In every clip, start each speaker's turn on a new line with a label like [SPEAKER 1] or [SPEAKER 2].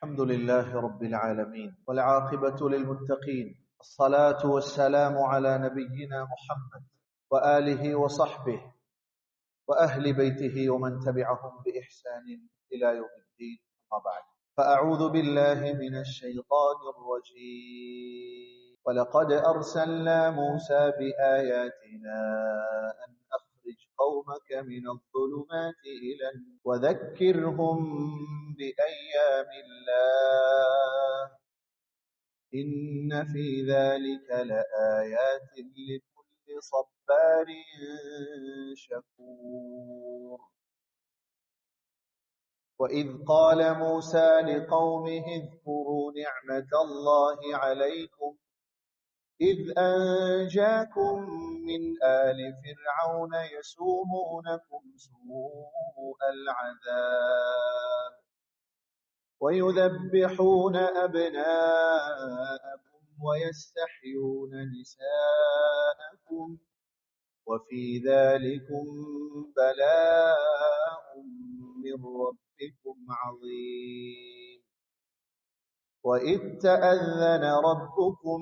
[SPEAKER 1] الحمد لله رب العالمين والعاقبة للمتقين، الصلاة والسلام على نبينا محمد وآله وصحبه وأهل بيته ومن تبعهم بإحسان إلى يوم الدين. أما بعد، فأعوذ بالله من الشيطان الرجيم. ولقد أرسلنا موسى بآياتنا أن أخرج قومك من الظلمات إلى النور وذكرهم بأيام الله إن في ذلك لآيات لكل صبار شكور. وإذ قال موسى لقومه اذكروا نعمة الله عليكم إذ أنجاكم من آل فرعون يسومونكم سوء العذاب ويذبحون أبناءكم ويستحيون نساءكم وفي ذلكم بلاء من ربكم عظيم. وإذ تأذن ربكم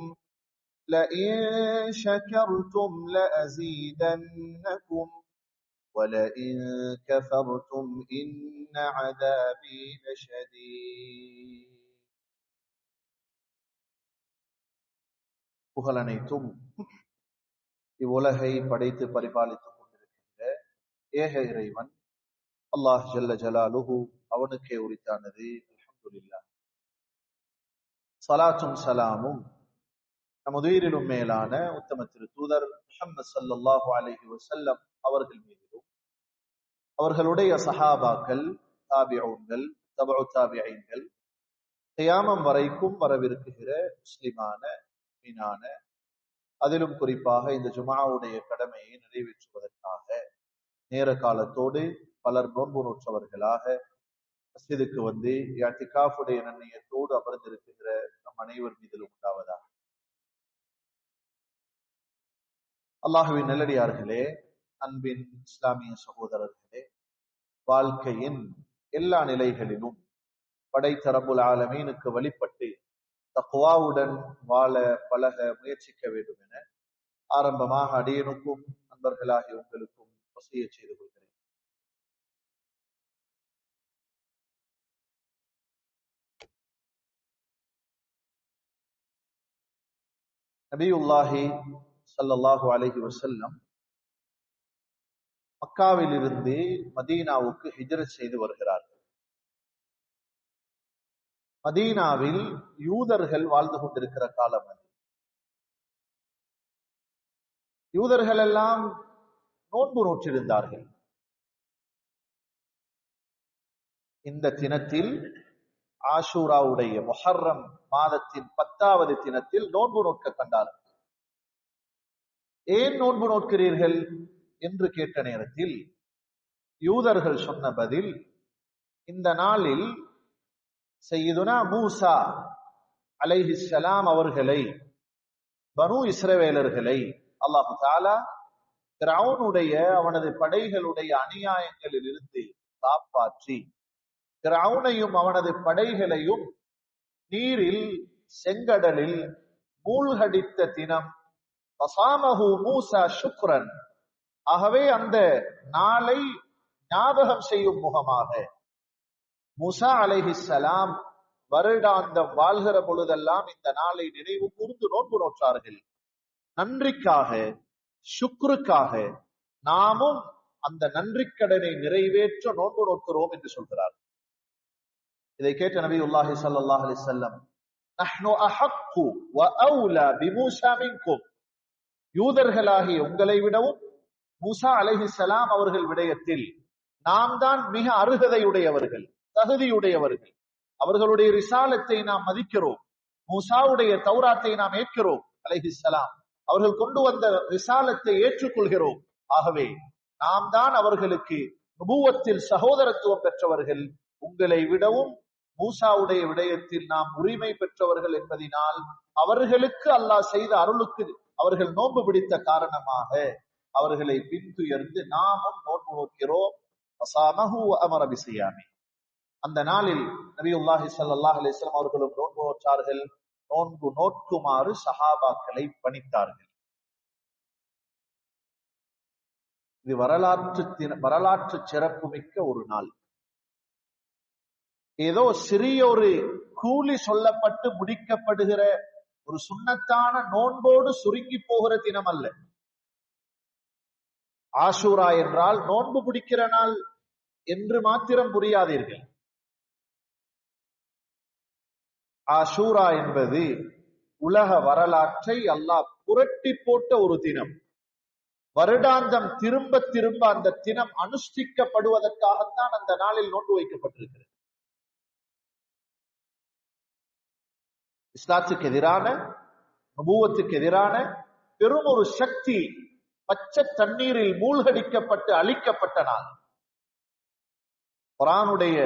[SPEAKER 1] لئن شكرتم لأزيدنكم ولئن كفرتم إن عذابي لشديد. புகழனைத்தும் இவ்வுலகை படைத்து பரிபாலித்துக் கொண்டிருக்கின்ற ஏக இறைவன் அல்லாஹ் ஜல்ல ஜலாலுஹு அவனுக்கே உரித்தானது. அல்ஹம்துலில்லாஹ். ஸலாத்தும் ஸலாமும் நமது உயிரிலும் மேலான உத்தம திரு தூதர் முஹம்மது ஸல்லல்லாஹு அலைஹி வஸல்லம் அவர்கள் மீதிலும் அவர்களுடைய சஹாபாக்கள், தாபிஊன்கள், தபஉ தாபிஈன்கள் கியாமம் வரைக்கும் வரவிருக்கிற முஸ்லிமான மீனான, அதிலும் குறிப்பாக இந்த ஜும்ஆவுடைய கடமையை நிறைவேற்றுவதற்காக நேர காலத்தோடு பலர் நோன்பு நோற்றவர்களாக மஸ்ஜிதுக்கு வந்து இஅ்திகாஃபுடைய நன்னியத்தோடு அமர்ந்திருக்கிற நம் அனைவர் மீதிலும் உண்டாவதாக. அல்லாஹுவின் நல்லடியார்களே, அன்பின் இஸ்லாமிய சகோதரர்களே, வாழ்க்கையின் எல்லா நிலைகளிலும் படைத்த ரப்புல் ஆலமீனுக்கு வழிபட்டு தக்வாவுடன் வாழ பழக முயற்சிக்க வேண்டும் என ஆரம்பமாக அடியனுக்கும் நண்பர்களாகிய உங்களுக்கும் வசியத் செய்து கொள்கிறேன். நபியுல்லாஹி ஸல்லல்லாஹு அலைஹி வஸல்லம் மக்காவிலிருந்து மதீனாவுக்கு ஹிஜ்ரத் செய்து வருகிறார்கள். மதீனாவில் யூதர்கள் வாழ்ந்து கொண்டிருக்கிற காலம் அது. யூதர்கள் எல்லாம் நோன்பு நோற்றிருந்தார்கள். இந்த தினத்தில், ஆஷூராவுடைய முஹர்ரம் மாதத்தின் 10வது தினத்தில் நோன்பு நோக்க கண்டார்கள். ஏன் நோன்பு நோக்கிறீர்கள் என்று கேட்ட நேரத்தில் யூதர்கள் சொன்ன பதில், இந்த நாளில் சையதுனா மூசா அலைஹிஸ்ஸலாம் அவர்களை, பனு இஸ்ரவேலர்களை அல்லாஹு தஆலா ஃபிரௌனுடைய அவனது படைகளுடைய அநியாயங்களில் இருந்து காப்பாற்றி ஃபிரௌனையும் அவனது படைகளையும் நீரில், செங்கடலில் மூழ்கடித்த தினம். ஃபஸாமஹு மூசா ஷுக்ரன். ஆகவே அந்த நாளை ஞாபகம் செய்யும் முகமாக மூசா அலைஹிஸ்ஸலாம் வருடாந்தம் வாழ்கிற பொழுதெல்லாம் இந்த நாளை நினைவு கூர்ந்து நோன்பு நோற்றார்கள். நன்றிக்காக, ஷுக்ருக்காக நாமும் அந்த நன்றிக்கடனை நிறைவேற்ற நோன்பு நோக்கிறோம் என்று சொல்கிறார். இதை கேட்ட நபியுல்லாஹி ஸல்லல்லாஹு அலைஹி வஸல்லம், நஹ்னு அஹக்கு வ அவுலா பிமூஸா மின்கும். யூதர்களாகிய உங்களை விடவும் மூசா அலைஹிஸ்ஸலாம் அவர்கள் விடயத்தில் நாம் தான் மிக அருகதையுடையவர்கள், தகுதியுடையவர்கள். அவர்களுடைய ரிசாலத்தை நாம் மதிக்கிறோம். மூசாவுடைய தௌராத்தை நாம் ஏற்கிறோம் அலைஹிஸ்ஸலாம். அவர்கள் கொண்டு வந்த ரிசாலத்தை ஏற்றுக்கொள்கிறோம். ஆகவே நாம் தான் அவர்களுக்கு நுபுவத்தில் சகோதரத்துவம் பெற்றவர்கள். உங்களை விடவும் மூசாவுடைய விடயத்தில் நாம் உரிமை பெற்றவர்கள் என்பதினால் அவர்களுக்கு அல்லாஹ் செய்த அருளுக்கு அவர்கள் நோன்பு பிடித்த காரணமாக அவர்களை பின்துயர்ந்து நாமும் நோன்பு நோக்கிறோம். அந்த நாளில் நபியுல்லாஹி ஸல்லல்லாஹு அலைஹி வஸல்லம் அவர்களும் நோன்பு நோற்றார்கள். நோன்பு நோக்குமாறு சஹாபாக்களை பணித்தார்கள். இது வரலாற்று சிறப்பு மிக்க ஒரு நாள். ஏதோ சிறிய ஒரு கூலி சொல்லப்பட்டு முடிக்கப்படுகிற ஒரு சுன்னத்தான நோன்போடு சுருங்கி போகிற தினம் அல்ல. ஆஷூரா என்றால் நோன்பு பிடிக்கிற நாள் என்று மாத்திரம் புரியாதீர்கள். ஆஷூரா என்பது உலக வரலாற்றை அல்லாஹ் புரட்டி போட்ட ஒரு தினம். வருடாந்தம் திரும்ப திரும்ப அந்த தினம் அனுஷ்டிக்கப்படுவதற்காகத்தான் அந்த நாளில் நோன்பு வைக்கப்பட்டிருக்கிறது. இஸ்லாத்துக்கு எதிரான, நபுவத்துக்கு எதிரான பெரும் ஒரு சக்தி பச்சை தண்ணீரில் மூழ்கடிக்கப்பட்டு அழிக்கப்பட்ட நாள். குர்ஆனுடைய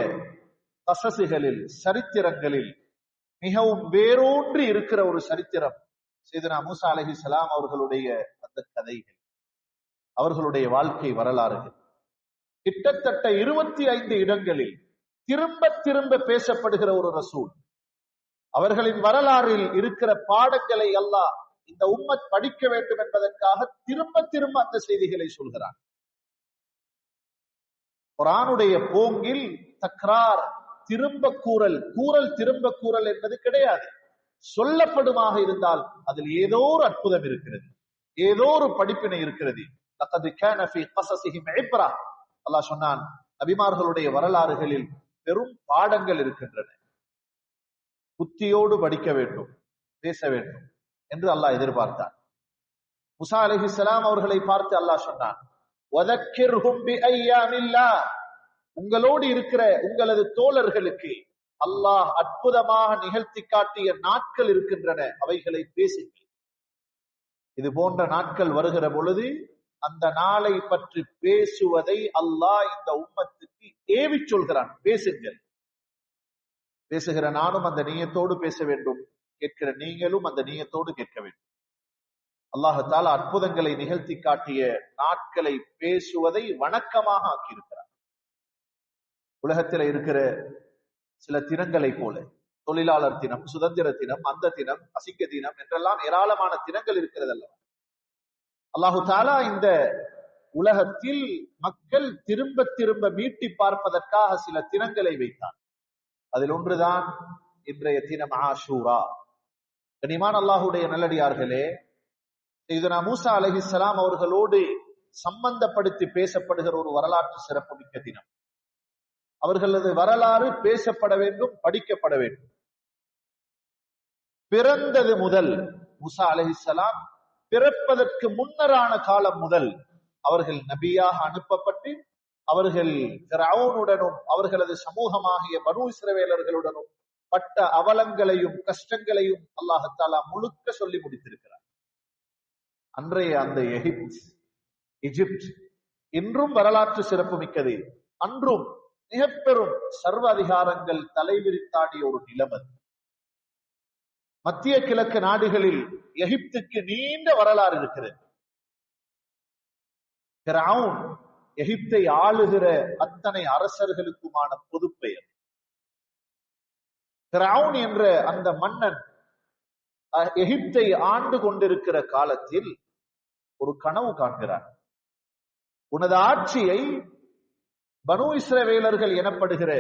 [SPEAKER 1] கஸஸுகளில், சரித்திரங்களில் மிகவும் வேரூன்றி இருக்கிற ஒரு சரித்திரம் சையதுனா மூசா அலைஹிஸ்ஸலாம் அவர்களுடைய அந்த கதைகள், அவர்களுடைய வாழ்க்கை வரலாறுகள். கிட்டத்தட்ட 25 இடங்களில் திரும்ப திரும்ப பேசப்படுகிற ஒரு ரசூல். அவர்களின் வரலாறில் இருக்கிற பாடங்களை அல்லாஹ் இந்த உம்மத் படிக்க வேண்டும் என்பதற்காக திரும்ப திரும்ப அந்த செய்திகளை சொல்கிறார். குர்ஆனுடைய போங்கில் தக்ரார், திரும்ப கூறல் திரும்ப கூறல் என்பது கிடையாது. சொல்லப்படுமாக இருந்தால் அதில் ஏதோ ஒரு அற்புதம் இருக்கிறது, ஏதோ ஒரு படிப்பினை இருக்கிறது. லகத் கான ஃபீ கஸஸிஹிம் இப்ரா, அல்லாஹ் சொன்னான், நபிமார்களுடைய வரலாறுகளில் பெரும் பாடங்கள் இருக்கின்றன. புத்தியோடு படிக்க வேண்டும், பேச வேண்டும் என்று அல்லாஹ் எதிர்பார்த்தார். மூசா அலைஹிஸ்ஸலாம் அவர்களை பார்த்து அல்லாஹ் சொன்னான், வதக்கிர்ஹும் பிஅய்யாமில்லாஹ், உங்களோடு இருக்கிற உங்களது தோழர்களுக்கு அல்லாஹ் அற்புதமாக நிகழ்த்தி காட்டிய நாட்கள் இருக்கின்றன, அவைகளை பேசுங்கள். இது போன்ற நாட்கள் வருகிற பொழுது அந்த நாளை பற்றி பேசுவதை அல்லாஹ் இந்த உம்மத்துக்கு ஏவி சொல்கிறான். பேசுங்கள். பேசுகிற நானும் அந்த நீயத்தோடு பேச வேண்டும், கேட்கிற நீங்களும் அந்த நீயத்தோடு கேட்க வேண்டும். அல்லாஹ் தஆலா அற்புதங்களை நிகழ்த்தி காட்டிய நாட்களை பேசுவதை வணக்கமாக ஆக்கியிருக்கிறார். உலகத்தில் இருக்கிற சில தினங்களை போல, தொழிலாளர் தினம், சுதந்திர தினம், அந்த தினம், அசிங்க தினம் என்றெல்லாம் ஏராளமான தினங்கள் இருக்கிறது அல்லவா? அல்லாஹு தஆலா இந்த உலகத்தில் மக்கள் திரும்ப திரும்ப மீட்டி பார்ப்பதற்காக சில தினங்களை வைத்தார். அதில் ஒன்றுதான் இன்றைய தினம் ஆஷூரா. கனிமான் அல்லாஹுடைய நல்லடியார்களே, சையதுனா மூசா அலைஹிஸ்ஸலாம் அவர்களோடு சம்பந்தப்படுத்தி பேசப்படுகிற ஒரு வரலாற்று சிறப்பு மிக்க தினம். அவர்களது வரலாறு பேசப்பட வேண்டும், படிக்கப்பட வேண்டும். பிறந்தது முதல், மூசா அலைஹிஸ்ஸலாம் பிறப்பதற்கு முன்னரான காலம் முதல் அவர்கள் நபியாக அனுப்பப்பட்டு அவர்கள் ஃபிரௌனுடனும் அவர்களது சமூகமாகிய பனூ இஸ்ரவேலர்களுடனும் பட்ட அவலங்களையும் கஷ்டங்களையும் அல்லாஹ் தஆலா முழுக்க சொல்லி முடித்திருக்கிறார். அன்றைய அந்த எகிப்த் இன்றும் வரலாற்று சிறப்பு மிக்கது. அன்றும் மிக பெரும் சர்வ அதிகாரங்கள் தலைவிரித்தாடிய ஒரு நிலைமை. மத்திய கிழக்கு நாடுகளில் எகிப்துக்கு நீண்ட வரலாறு இருக்கிறது. ஃபிரௌன் எகிப்தை ஆளுகிற அத்தனை அரசர்களுக்குமான பொதுப்பெயர். ஃபிரௌன் என்ற அந்த மன்னன் எகிப்தை ஆண்டு கொண்டிருக்கிற காலத்தில் ஒரு கனவு காண்கிறார். உனது ஆட்சியை பனூ இஸ்ரவேலர்கள் எனப்படுகிற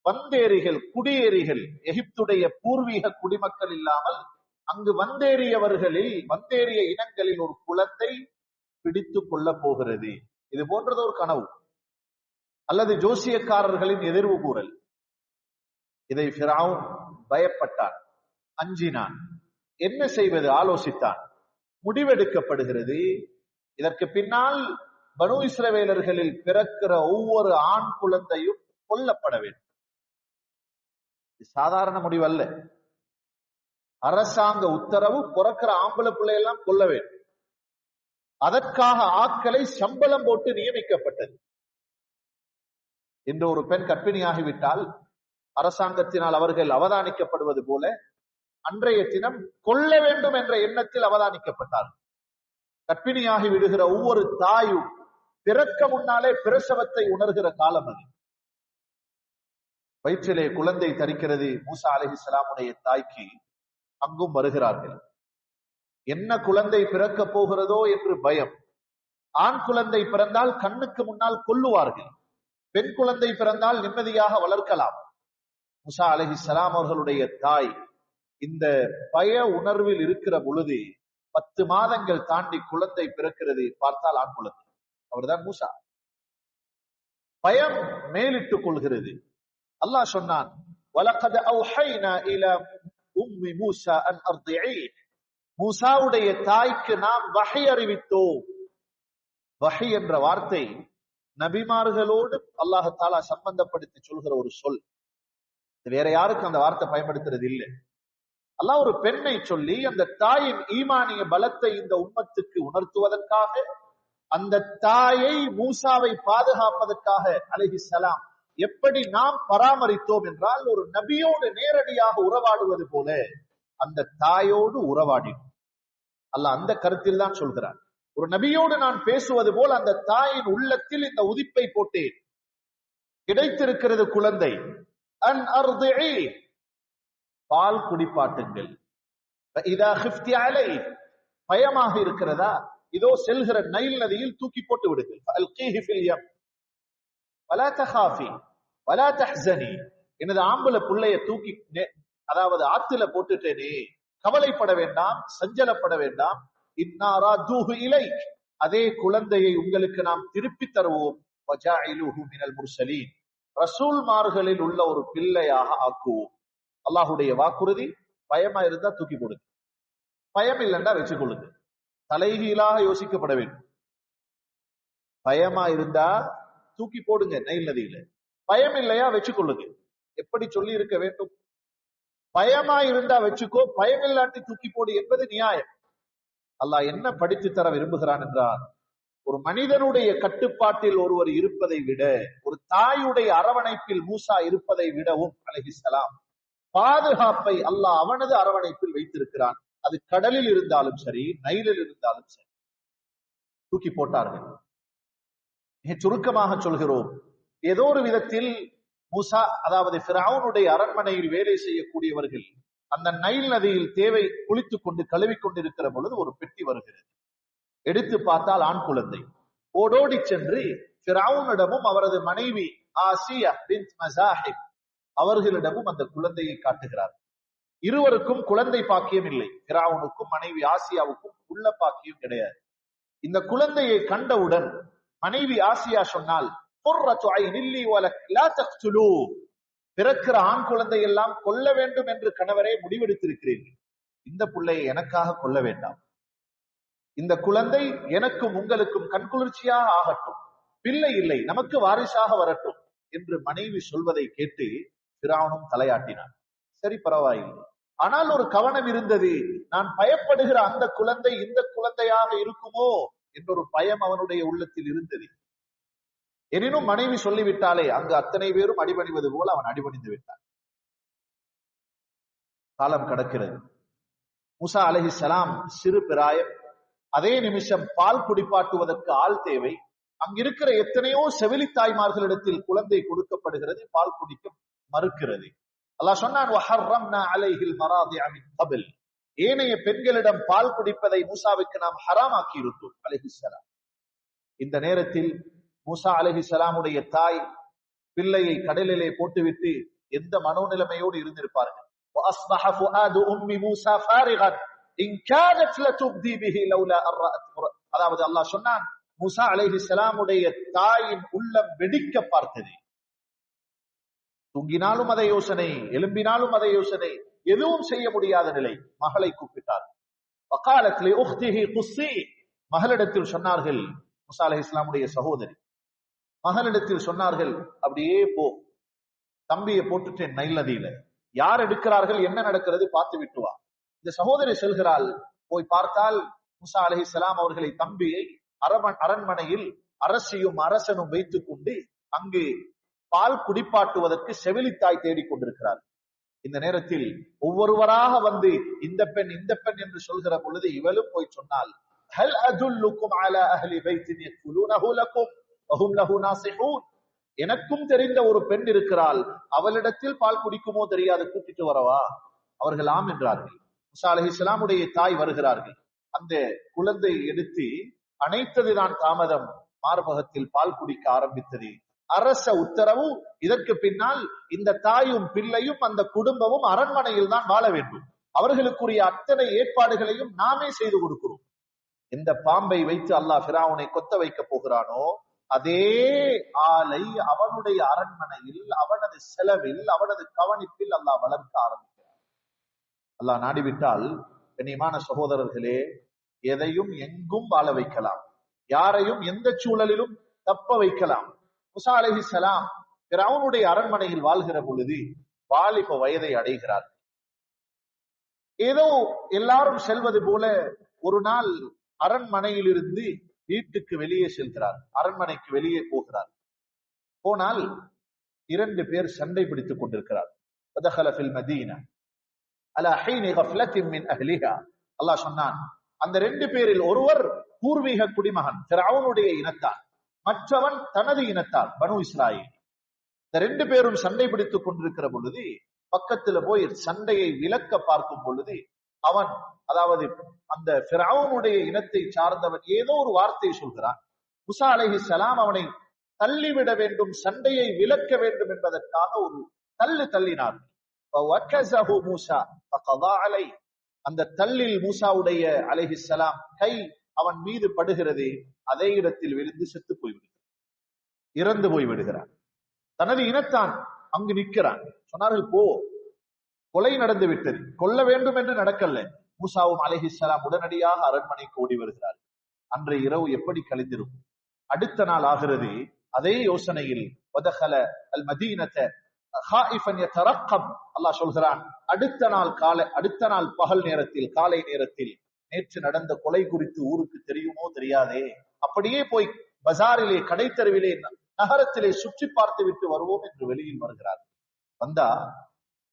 [SPEAKER 1] வந்தேரிகள், குடியேறிகள், எகிப்துடைய பூர்வீக குடிமக்கள் இல்லாமல் அங்கு வந்தேறிய இனங்களில் ஒரு குலத்தை பிடித்துக் கொள்ள போகிறது. இது போன்றது ஒரு கனவு அல்லது ஜோசியக்காரர்களின் எதிர்வு கூறல். இதை ஃபிரௌன் பயப்பட்டான், அஞ்சினான். என்ன செய்வது ஆலோசித்தான். முடிவெடுக்கப்படுகிறது, இதற்கு பின்னால் பனூ இஸ்ரவேலர்களில் பிறக்கிற ஒவ்வொரு ஆண் குழந்தையும் கொல்லப்பட வேண்டும். சாதாரண முடிவல்ல, அரசாங்க உத்தரவு. பிறக்கிற ஆம்பளை பிள்ளையெல்லாம் கொல்ல வேண்டும். அதற்காக ஆட்களை சம்பளம் போட்டு நியமிக்கப்பட்டது. இன்று ஒரு பெண் கர்ப்பிணியாகிவிட்டால் அரசாங்கத்தினால் அவர்கள் அவதானிக்கப்படுவது போல அன்றைய தினம் கொல்ல வேண்டும் என்ற எண்ணத்தில் அவதானிக்கப்பட்டார்கள். கர்ப்பிணியாகி விடுகிற ஒவ்வொரு தாயும் பிறக்க முன்னாலே பிரசவத்தை உணர்கிற காலம் அது. வயிற்றிலே குழந்தை தரிக்கிறது. மூசா அலைஹிஸ்ஸலாமுடைய தாய்க்கு அங்கும் வருகிறார்கள். என்ன குழந்தை பிறக்க போகிறதோ என்று பயம். ஆண் குழந்தை பிறந்தால் கண்ணுக்கு முன்னால் கொல்லுவார்கள், பெண் குழந்தை பிறந்தால் நிம்மதியாக வளர்க்கலாம். மூசா அலைஹிஸ்ஸலாம் அவர்களுடைய தாய் இந்த பய உணர்வில் இருக்கிற பொழுது 10 மாதங்கள் தாண்டி குழந்தை பிறக்கிறது. பார்த்தால் ஆண் குழந்தை, அவர்தான் மூசா. பயம் மேலிட்டுக் கொள்கிறது. அல்லாஹ் சொன்னான், வலகத் அவ்ஹைனா இலா உம்மி மூசா அன் அர்திஇ, மூசாவுடைய தாய்க்கு நாம் வஹி அறிவித்தோம். வஹி என்ற வார்த்தை நபிமார்களோடு அல்லாஹ் தஆலா சம்பந்தப்படுத்தி சொல்கிற ஒரு சொல். வேற யாருக்கும் அந்த வார்த்தை பயன்படுத்துறது இல்லை. அல்லாஹ் ஒரு பெண்ணை சொல்லி அந்த தாயின் ஈமானிய பலத்தை இந்த உம்மத்துக்கு உணர்த்துவதற்காக, அந்த தாயை மூசாவை பாதுகாப்பதற்காக அலைஹிஸ்ஸலாம் எப்படி நாம் பராமரித்தோம் என்றால், ஒரு நபியோடு நேரடியாக உறவாடுவது போல அந்த தாயோடு உறவாடினோம். அல்லாஹ் அந்த கருத்தில் தான் சொல்கிறார். ஒரு நபியோடு நான் பேசுவது போல் அந்த தாயின் உள்ளத்தில் இந்த உதிப்பை போட்டேன். கிடைத்திருக்கிறது குழந்தை. அன் அர்திஇ, பால் குடிப்பாட்டுங்கள். இதா கிஃப்தி அலை, பயமாக இருக்கிறதா, இதோ செல்கிற நைல் நதியில் தூக்கி போட்டு விடுங்கள். அல்கீஹி ஃபில் யம் வலா தகாஃபி வலா தஹ்ஸனி, எனது ஆம்பளை புள்ளைய தூக்கி அதாவது ஆத்துல போட்டுட்டேனே, கவலைப்பட வேண்டாம், சஞ்சலப்பட வேண்டாம். இன்னா ராதுஹு இலைக், அதே குழந்தையை உங்களுக்கு நாம் திருப்பி தருவோம். வஜாஇலுஹு மினல் முர்சலீன், ரசூல்மார்களில் உள்ள ஒரு பிள்ளையாக ஆக்குவோம். அல்லாஹுடைய வாக்குறுதி. பயமா இருந்தா தூக்கி போடுங்க, பயம் இல்லைன்னா வச்சுக்கொள்ளுங்க. தலைகீழாக யோசிக்கப்பட வேண்டும். பயமா இருந்தா தூக்கி போடுங்க நைல் நதியில, பயம் இல்லையா வச்சுக்கொள்ளுங்க. எப்படி சொல்லி இருக்க வேண்டும்? பயமா இருந்தா வச்சுக்கோ, பயம் இல்லாட்டி தூக்கி போடு என்பது நியாயம். அல்லாஹ் என்ன படித்து தர விரும்புகிறான் என்றால், ஒரு மனிதனுடைய கட்டுப்பாட்டில் ஒருவர் இருப்பதை விட, ஒரு தாயுடைய அரவணைப்பில் மூசா இருப்பதை விடவும் அலைஹிஸ்ஸலாம் பாதுகாப்பை அல்லாஹ் அவனது அரவணைப்பில் வைத்திருக்கிறான். அது கடலில் இருந்தாலும் சரி, நைலில் இருந்தாலும் சரி. தூக்கி போட்டார்கள். மிக சுருக்கமாக சொல்கிறோம், ஏதோ ஒரு விதத்தில் மூசா, அதாவது ஃபிரௌனுடைய அரண்மனையில் வேலை செய்யக்கூடியவர்கள் அந்த நைல் நதியில் தேவை குளித்துக் கொண்டு கழுவிக் கொண்டிருக்கிற பொழுது ஒரு பெட்டி வருகிறது. எடுத்து பார்த்தால் ஆண் குழந்தை. ஓடோடி சென்று ஃபிரௌனிடமும் அவரது மனைவி ஆசியா பின்த் மஸாஹிப் அவர்களிடமும் அந்த குழந்தையை காட்டுகிறார். இருவருக்கும் குழந்தை பாக்கியம் இல்லை. ஃபிரௌனுக்கும் மனைவி ஆசியாவுக்கும் உள்ள பாக்கியம் கிடையாது. இந்த குழந்தையை கண்டவுடன் மனைவி ஆசியா சொன்னால், பிறக்கிற ஆண் குழந்தை எல்லாம் கொல்ல வேண்டும் என்று கணவரே முடிவெடுத்திருக்கிறீர்கள், இந்த பிள்ளையை எனக்காக கொல்ல வேண்டாம், இந்த குழந்தை எனக்கும் உங்களுக்கும் கண்குளிர்ச்சியாக ஆகட்டும், பிள்ளை இல்லை நமக்கு வாரிசாக வரட்டும் என்று மனைவி சொல்வதை கேட்டு ஃபிரௌனும் தலையாட்டினான். சரி, பரவாயில்லை. ஆனால் ஒரு கவனம் இருந்தது. நான் பயப்படுகிற அந்த குழந்தை இந்த குழந்தையாக இருக்குமோ என்றொரு பயம் அவனுடைய உள்ளத்தில் இருந்தது. எனினும் மனைவி சொல்லிவிட்டாலே அங்கு அத்தனை பேரும் அடிபணிவது போல அவன் அடிபணிந்து விட்டான். காலம் கடக்கிறது. மூசா அலைஹிஸ்ஸலாம் சிறு பிராயம். அதே நிமிஷம் பால் குடிப்பாட்டுவதற்கு ஆள் தேவை. அங்கிருக்கிற எத்தனையோ செவிலி தாய்மார்களிடத்தில் குழந்தை கொடுக்கப்படுகிறது, பால் குடிக்க மறுக்கிறது. அல்லாஹ் சொன்னான், வஹர்ரம்னா அலைஹில் மராதிஅ மின் கபில், ஏனைய பெண்களிடம் பால் குடிப்பதை மூசாவுக்கு நாம் ஹராமாக்கி இருந்தோம் அலைஹிஸ்ஸலாம். இந்த நேரத்தில் மூசா அலைஹிஸ்ஸலாமுடைய தாய் பிள்ளையை கடலிலே போட்டுவிட்டு எந்த மனோநிலைமையோடு இருந்திருப்பார்கள். وَأَصْبَحَ فُؤَادُ أُمِّ مُوسَى فَارِغًا إِنْ كَادَتْ لَتُبْدِي بِهِ لَوْلَا أَن رَأَتْ. அதாவது அல்லாஹ் சொன்னான், மூசா அலைஹிஸ்ஸலாமுடைய தாயின் உள்ளம் வெடிக்க பார்த்தது. தூங்கினாலும் அதை யோசனை, எழும்பினாலும் அதை யோசனை, எதுவும் செய்ய முடியாத நிலை. மகளை கூப்பிட்டார். وَقَالَتْ لِأُخْتِهِ قُصِّي, மகளிடத்தில் சொன்னார்கள், மூசா அலைஹிஸ்ஸலாமுடைய சகோதரி மகளிடத்தில் சொன்னார்கள், அப்படியே போ, தம்பியை போட்டுட்டேன் நைல் நதியில, யார் எடுக்கிறார்கள் என்ன நடக்கிறது பார்த்து விட்டு வா. இந்த சகோதரி செல்கிறாள். போய் பார்த்தால் மூசா அலைஹிஸ்ஸலாம் அவர்களை தம்பியை அரண்மனையில் அரசியும் அரசனும் வைத்துக் கொண்டு அங்கு பால் குடிப்பாட்டுவதற்கு செவிலித்தாய் தேடிக் கொண்டிருக்கிறார். இந்த நேரத்தில் ஒவ்வொருவராக வந்து இந்த பெண் என்று சொல்கிற பொழுது இவளும் போய் சொன்னால், ஹல் அதுல்லுக்கும் அலா அஹ்லி பைத்தின் யக்ஃபுலூனஹு லக்கும் வஹும் லஹு நாஸிஹூன், எனக்கும் தெரிந்த ஒரு பெண் இருக்கிறாள், அவளிடத்தில் பால் குடிக்குமோ தெரியாது, கூட்டிட்டு வரவா? அவர்கள் ஆம் என்றார்கள். மூசா அலைஹிஸ்ஸலாமுடைய தாய் வருகிறார்கள். அந்த குழந்தை எடுத்து அணைத்ததுதான் தாமதம், மார்பகத்தில் பால் குடிக்க ஆரம்பித்தது. அரச உத்தரவு. இதற்கு பின்னால் இந்த தாயும் பிள்ளையும் அந்த குடும்பமும் அரண்மனையில் தான் வாழ வேண்டும். அவர்களுக்குரிய அத்தனை ஏற்பாடுகளையும் நாமே செய்து கொடுக்கிறோம். எந்த பாம்பை வைத்து அல்லாஹ் ஃபிரௌனை கொத்த வைக்க போகிறானோ அதே ஆளை அவனுடைய அரண்மனையில், அவனது செலவில், அவனது கவனிப்பில் அல்லாஹ் வளர்க்க ஆரம்பிக்கிறான். அல்லாஹ் நாடிவிட்டால் கண்ணியமான சகோதரர்களே, எதையும் எங்கும் வாழ வைக்கலாம், யாரையும் எந்த சூழலிலும் தப்ப வைக்கலாம். மூசா அலைஹிஸ்ஸலாம் ஃபிரௌனுடைய அரண்மனையில் வாழ்கிற பொழுது வாலிப வயதை அடைகிறார். ஏதோ எல்லாரும் செல்வது போல ஒரு நாள் அரண்மனையிலிருந்து வீட்டுக்கு வெளியே செல்கிறார், அரண்மனைக்கு வெளியே போகிறார். போனால் 2 பேர் சண்டை பிடித்துக் கொண்டிருக்கிறார். அல்லாஹ் சொன்னான், அந்த 2 பேரில் ஒருவர் பூர்வீக குடிமகன் ஃபிரௌனுடைய இனத்தார், மற்றவன் தனது இனத்தார் பனு இஸ்ராயீல். இந்த 2 பேரும் சண்டை பிடித்துக் கொண்டிருக்கிற பொழுது பக்கத்துல போய் சண்டையை விலக்க பார்க்கும் பொழுது அவன், அதாவது அந்த ஃபிரௌனுடைய இனத்தை சார்ந்தவன் ஏதோ ஒரு வார்த்தை சொல்கிறான். மூசா அலைஹிஸ்ஸலாம் அவனை தள்ளிவிட வேண்டும், சண்டையை விலக்க வேண்டும் என்பதற்காக ஒரு தள்ளினார். அந்த தள்ளில் மூசாவுடைய அலைஹிஸ்ஸலாம் கை அவன் மீது படுகிறது. அதே இடத்தில் விழுந்து செத்து போய்விடுகிறார், இறந்து போய்விடுகிறான். தனது இனத்தான் அங்கு நிற்கிறான். சொன்னார்கள், போ, கொலை நடந்து விட்டது, கொல்ல வேண்டும் என்று நடக்கல. மூசாவும் அலைஹிஸ்ஸலாம் உடனடியாக அரண்மனைக்கு ஓடி வருகிறார். அன்றைய இரவு எப்படி கழிந்திருக்கும்? அடுத்த நாள் ஆகிறது. அதே யோசனையில் அல்லாஹ் சொல்கிறான், அடுத்த நாள் பகல் நேரத்தில், காலை நேரத்தில், நேற்று நடந்த கொலை குறித்து ஊருக்கு தெரியுமோ தெரியாதே, அப்படியே போய் பஜாரிலே, கடைத்தருவிலே, நகரத்திலே சுற்றி பார்த்து விட்டு வருவோம் என்று வெளியில் வருகிறார். வந்தா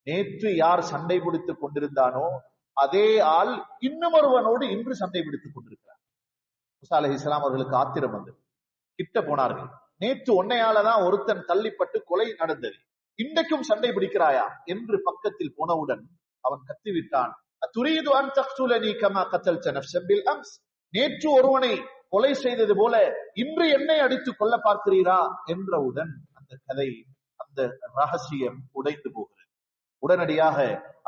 [SPEAKER 1] நேற்று யார் சண்டை பிடித்துக் கொண்டிருந்தானோ அதே ஆள் இன்னும் ஒருவனோடு இன்று சண்டை பிடித்துக் கொண்டிருக்கிறார். மூசா அலைஹிஸ்ஸலாம் அவர்களுக்கு ஆத்திரம் வந்தது. கிட்ட போனார்கள். நேற்று உன்னையாலதான் ஒருத்தன் தள்ளிப்பட்டு கொலை நடந்தது, இன்றைக்கும் சண்டை பிடிக்கிறாயா என்று பக்கத்தில் போனவுடன் அவன் கத்திவிட்டான், நேற்று ஒருவனை கொலை செய்தது போல இன்று என்னை அடித்து கொல்ல பார்க்கிறீரா என்றவுடன் அந்த கதை, அந்த ரகசியம் உடைந்து போகிறது. உடனடியாக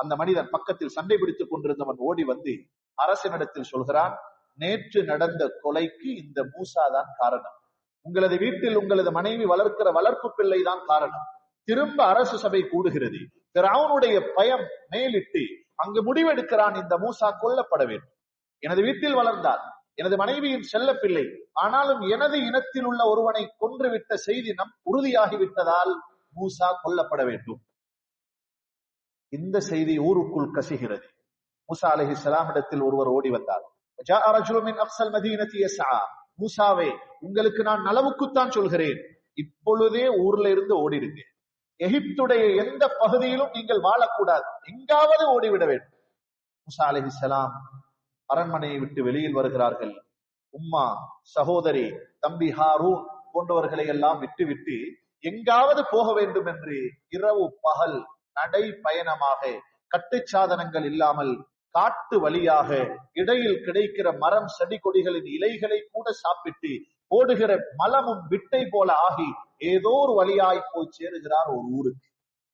[SPEAKER 1] அந்த மனிதன், பக்கத்தில் சண்டை பிடித்துக் கொண்டிருந்தவன் ஓடி வந்து அரசனிடத்தில் சொல்கிறான், நேற்று நடந்த கொலைக்கு இந்த மூசா தான் காரணம், உங்களது வீட்டில் உங்களது மனைவி வளர்க்கிற வளர்ப்பு பிள்ளை தான் காரணம். திரும்ப அரசு சபை கூடுகிறது. ஃபிரௌனுடைய பயம் மேலிட்டு அங்கு முடிவெடுக்கிறான், இந்த மூசா கொல்லப்பட வேண்டும். எனது வீட்டில் வளர்ந்தார், எனது மனைவியின் செல்ல பிள்ளை, ஆனாலும் எனது இனத்தில் உள்ள ஒருவனை கொன்றுவிட்ட செய்தி நம் உறுதியாகிவிட்டதால் மூசா கொல்லப்பட வேண்டும். இந்த செய்தி ஊருக்குள் கசிகிறது. மூசா அலைஹிஸ்ஸலாம் இடத்தில் ஒருவர் ஓடி வந்தார். மூசாவே, உங்களுக்கு நான் நலவுக்குத்தான் சொல்கிறேன், இப்பொழுதே ஊர்ல இருந்து ஓடிடுங்க. எகிப்துடைய எந்த பகுதியிலும் நீங்கள் வாழக்கூடாது, எங்காவது ஓடிவிட வேண்டும். மூசா அலைஹிஸ்ஸலாம் அரண்மனையை விட்டு வெளியில் வருகிறார்கள். உம்மா, சகோதரி, தம்பி ஹாரூன் போன்றவர்களை எல்லாம் விட்டு எங்காவது போக வேண்டும் என்று இரவு பகல் நடை பயணமாக, கட்டுச்சாதனங்கள் இல்லாமல் காட்டு வழியாக, இடையில் கிடைக்கிற மரம் செடி கொடிகளின் இலைகளை கூட சாப்பிட்டு ஓடுகிற மலமும் விட்டை போல ஆகி ஏதோ ஒரு வழியாய் போய் சேருகிறார் ஒரு ஊருக்கு.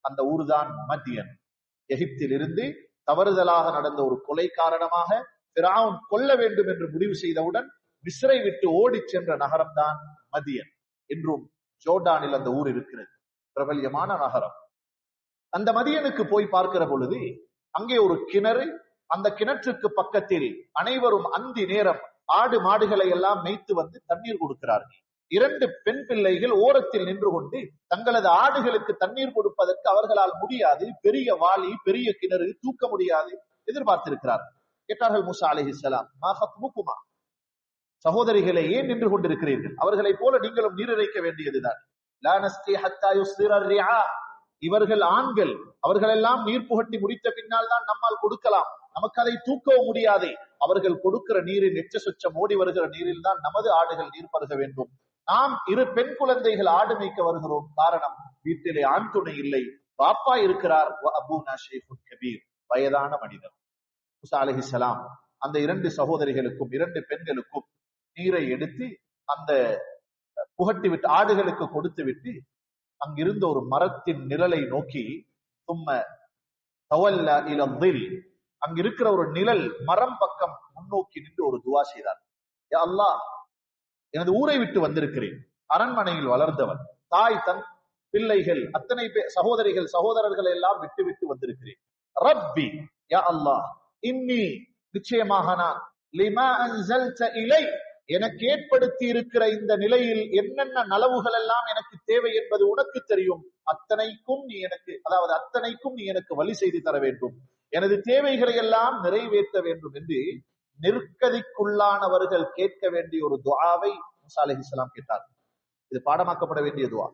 [SPEAKER 1] அந்த ஊர்தான் மதியன். எகிப்தில் இருந்து தவறுதலாக நடந்த ஒரு கொலை காரணமாக ஃபிரௌன் கொல்ல வேண்டும் என்று முடிவு செய்தவுடன் மிஸ்ரை விட்டு ஓடி சென்ற நகரம்தான் மதியன். இன்றும் ஜோர்டானில் அந்த ஊர் இருக்கிறது, பிரபல்யமான நகரம். அந்த மதியனுக்கு போய் பார்க்கிற பொழுது அங்கே ஒரு கிணறு, அந்த கிணற்றுக்கு பக்கத்தில் அனைவரும் அந்தி நேரம் ஆடு மாடுகளை எல்லாம் மேய்த்து வந்து தண்ணீர் கொடுக்கிறார்கள். 2 பெண் பிள்ளைகள் ஓரத்தில் நின்று கொண்டு தங்களது ஆடுகளுக்கு தண்ணீர் கொடுப்பதற்கு அவர்களால் முடியாது, பெரிய வாளி, பெரிய கிணறு, தூக்க முடியாது, எதிர்பார்த்திருக்கிறார்கள். கேட்டார்கள் மூசா அலைஹிஸ்ஸலாம், மா ஹத்முகுமா, சகோதரிகளை ஏன் நின்று கொண்டிருக்கிறீர்கள்? அவர்களை போல நீங்களும் நீர் இறைக்க வேண்டியதுதான். லா நஸ்கி ஹத்தா யுஸ்திர ரிஆ, இவர்கள் ஆண்கள், அவர்கள் எல்லாம் நீர் புகட்டி முடித்த பின்னால் தான் நம்மால் கொடுக்கலாம், நமக்கு அதை தூக்கவும் முடியாது. அவர்கள் கொடுக்கிற நீரின் எச்ச சொச்சம் ஓடி வருகிற நீரில் தான் நமது ஆடுகள் நீர் பருக வேண்டும். நாம் 2 பெண் குழந்தைகள் ஆடு மேய்க்க வருகிறோம். காரணம், வீட்டிலே ஆண் துணை இல்லை, பாப்பா இருக்கிறார். அபூனா ஷைഖுன் கபீர், வயதான மனிதர். மூசா அலைஹிஸ்ஸலாம் அந்த 2 சகோதரிகளுக்கும் 2 பெண்களுக்கும் நீரை எடுத்து அந்த புகட்டி விட்டு ஆடுகளுக்கு கொடுத்து விட்டு அங்கிருந்த ஒரு மரத்தின் நிழலை நோக்கி சும்ம தவல்ல இல தில், அங்கிருக்கிற ஒரு நிழல் மரம் பக்கம் முன்னோக்கி நின்று ஒரு துவா செய்தார். யா அல்லாஹ், எனது ஊரை விட்டு வந்திருக்கிறேன், அரண்மனையில் வளர்ந்தவன், தாய் தன் பிள்ளைகள் அத்தனை சகோதரிகள் சகோதரர்கள் எல்லாம் விட்டு விட்டு வந்திருக்கிறேன். ரப்பி யா அல்லாஹ், இன்னி நிச்சயமாக நான் லிமா அன்ஸல்த இலை, எனக்கு ஏற்படுத்தி இருக்கிற இந்த நிலையில் என்னென்ன நலவுகள் எல்லாம் எனக்கு தேவை என்பது உனக்கு தெரியும். அத்தனைக்கும் நீ எனக்கு வழி செய்து தர வேண்டும், எனது தேவைகளை எல்லாம் நிறைவேற்ற வேண்டும் என்று நெருக்கதிக்குள்ளானவர்கள் கேட்க வேண்டிய ஒரு துஆவை மூசா அலைஹிஸ்ஸலாம் கேட்டார். இது பாடமாக்கப்பட வேண்டிய துஆ.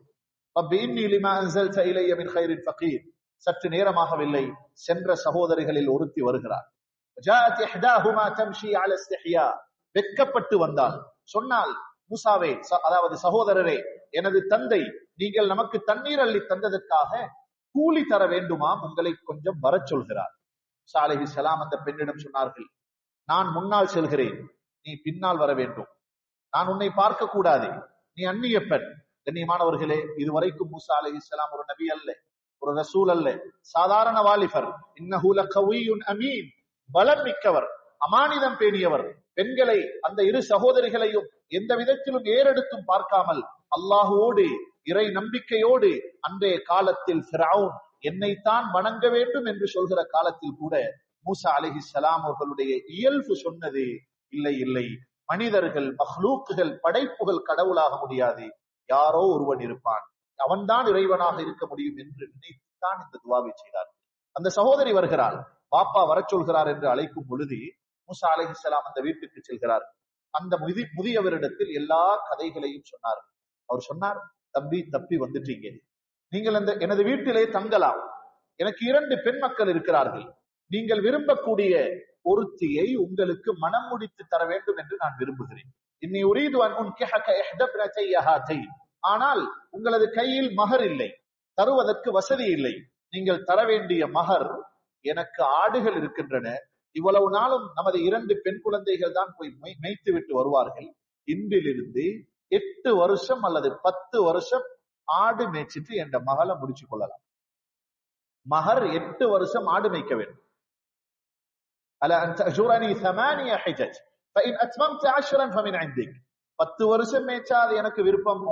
[SPEAKER 1] ரப்பி இன்னி லிமா அன்ஸல்த இலைய மின் கைரின் ஃபகீர். சற்று நேரமாகவில்லை, சென்ற சகோதரிகளில் ஒருத்தி வருகிறார். ஜாஅத் இஹ்தாஹுமா தம்ஷி அலா இஸ்திஹ்யா, வெட்கப்பட்டு வந்தால் சொன்னால், மூசாவே, அதாவது சகோதரரே, எனது தந்தை நீங்கள் நமக்கு தண்ணீர் அள்ளி தந்ததற்காக கூலி தர வேண்டுமாம், உங்களை கொஞ்சம் வரச் சொல்கிறார். மூசா அலைஹிஸ்ஸலாம் அந்த பெண்ணிடம் சொன்னார்கள், நான் முன்னால் செல்கிறேன், நீ பின்னால் வர வேண்டும், நான் உன்னை பார்க்க கூடாது, நீ அந்நிய பெண். கண்ணியமானவர்களே, இதுவரைக்கும் மூசா அலைஹிஸ்ஸலாம் ஒரு நபி அல்ல, ஒரு ரசூல் அல்ல, சாதாரண வாலிபர். இன்னஹு லகவியுன் அமீன், பலம் மிக்கவர், அமானிதம் பேணியவர். பெண்களை, அந்த 2 சகோதரிகளையும் எந்த விதத்திலும் ஏறெடுத்தும் பார்க்காமல் அல்லாஹுவோடு இறை நம்பிக்கையோடு அன்றைய காலத்தில் ஃபிரௌன் என்னைத்தான் வணங்க வேண்டும் என்று சொல்கிற காலத்தில் கூட மூசா அலைஹிஸ்ஸலாம் அவர்களுடைய இயல்பு சொன்னது, இல்லை இல்லை, மனிதர்கள், மஹ்லூக்குகள், படைப்புகள் கடவுளாக முடியாது, யாரோ ஒருவன் இருப்பான், அவன்தான் இறைவனாக இருக்க முடியும் என்று நினைத்துத்தான் இந்த துவாவை செய்தார். அந்த சகோதரி வருகிறாள், பாப்பா வர சொல்கிறார் என்று அழைக்கும் பொழுது மூசா அலைஹிஸ்ஸலாம் அந்த வீட்டுக்கு செல்கிறார். அந்த முதியவரிடத்தில் எல்லா கதைகளையும் சொன்னார். அவர் சொன்னார், தம்பி, தப்பி வந்துட்டீங்க, நீங்கள் எனது வீட்டிலே தங்கலாம், எனக்கு 2 பெண் மக்கள் இருக்கிறார்கள், நீங்கள் விரும்பக்கூடிய ஒருத்தியை உங்களுக்கு மனம் முடித்து தர வேண்டும் என்று நான் விரும்புகிறேன். இன்னி உரீது அன் உன்கிஹக இஹ்தப்னதைய ஹாதைன், ஆனால் உங்களது கையில் மகர் இல்லை, தருவதற்கு வசதி இல்லை, நீங்கள் தர வேண்டிய மகர், எனக்கு ஆடுகள் இருக்கின்றன, இவ்வளவு நாளும் நமது 2 பெண் குழந்தைகள் தான் போய் மேய்த்து விட்டு வருவார்கள், இன்றிலிருந்து 8 வருஷம் அல்லது 10 வருஷம் ஆடு மேய்ச்சிட்டு என்ற மகளை முடிச்சு கொள்ளலாம். மகர் 8 வருஷம் ஆடு மேய்க்க வேண்டும். அல அன் தஜுரனி 8 ஹஜஜ் ஃபஇன் அத்மம்த 10 ஃபமின் இன்திக். 10 வருஷம் மேய்ச்சா அது எனக்கு விருப்பம்,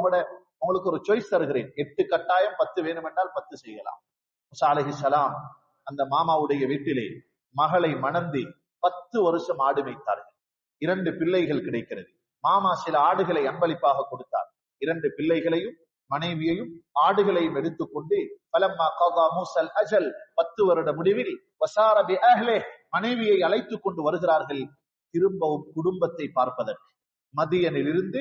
[SPEAKER 1] உங்களுக்கு ஒரு சாய்ஸ் தருகிறேன், 8 கட்டாயம், 10 வேணுமென்றால் 10 செய்யலாம். மூசா அலைஹிஸ்ஸலாம் அந்த மாமாவுடைய வீட்டிலே மகளை மணந்து 10 வருஷம் ஆடு மேய்த்தார்கள். 2 பிள்ளைகள் கிடைக்கிறது. மாமா சில ஆடுகளை அன்பளிப்பாக கொடுத்தார். 2 பிள்ளைகளையும் மனைவியையும் ஆடுகளையும் எடுத்துக்கொண்டு ஃபலம்மா கதா மூஸல் அஜல், 10 வருட முடிவில் வஸார பி அஹ்லி, மனைவியை அழைத்துக் கொண்டு வருகிறார்கள் திரும்பவும் குடும்பத்தை பார்ப்பதற்கு. மதியனில் இருந்து,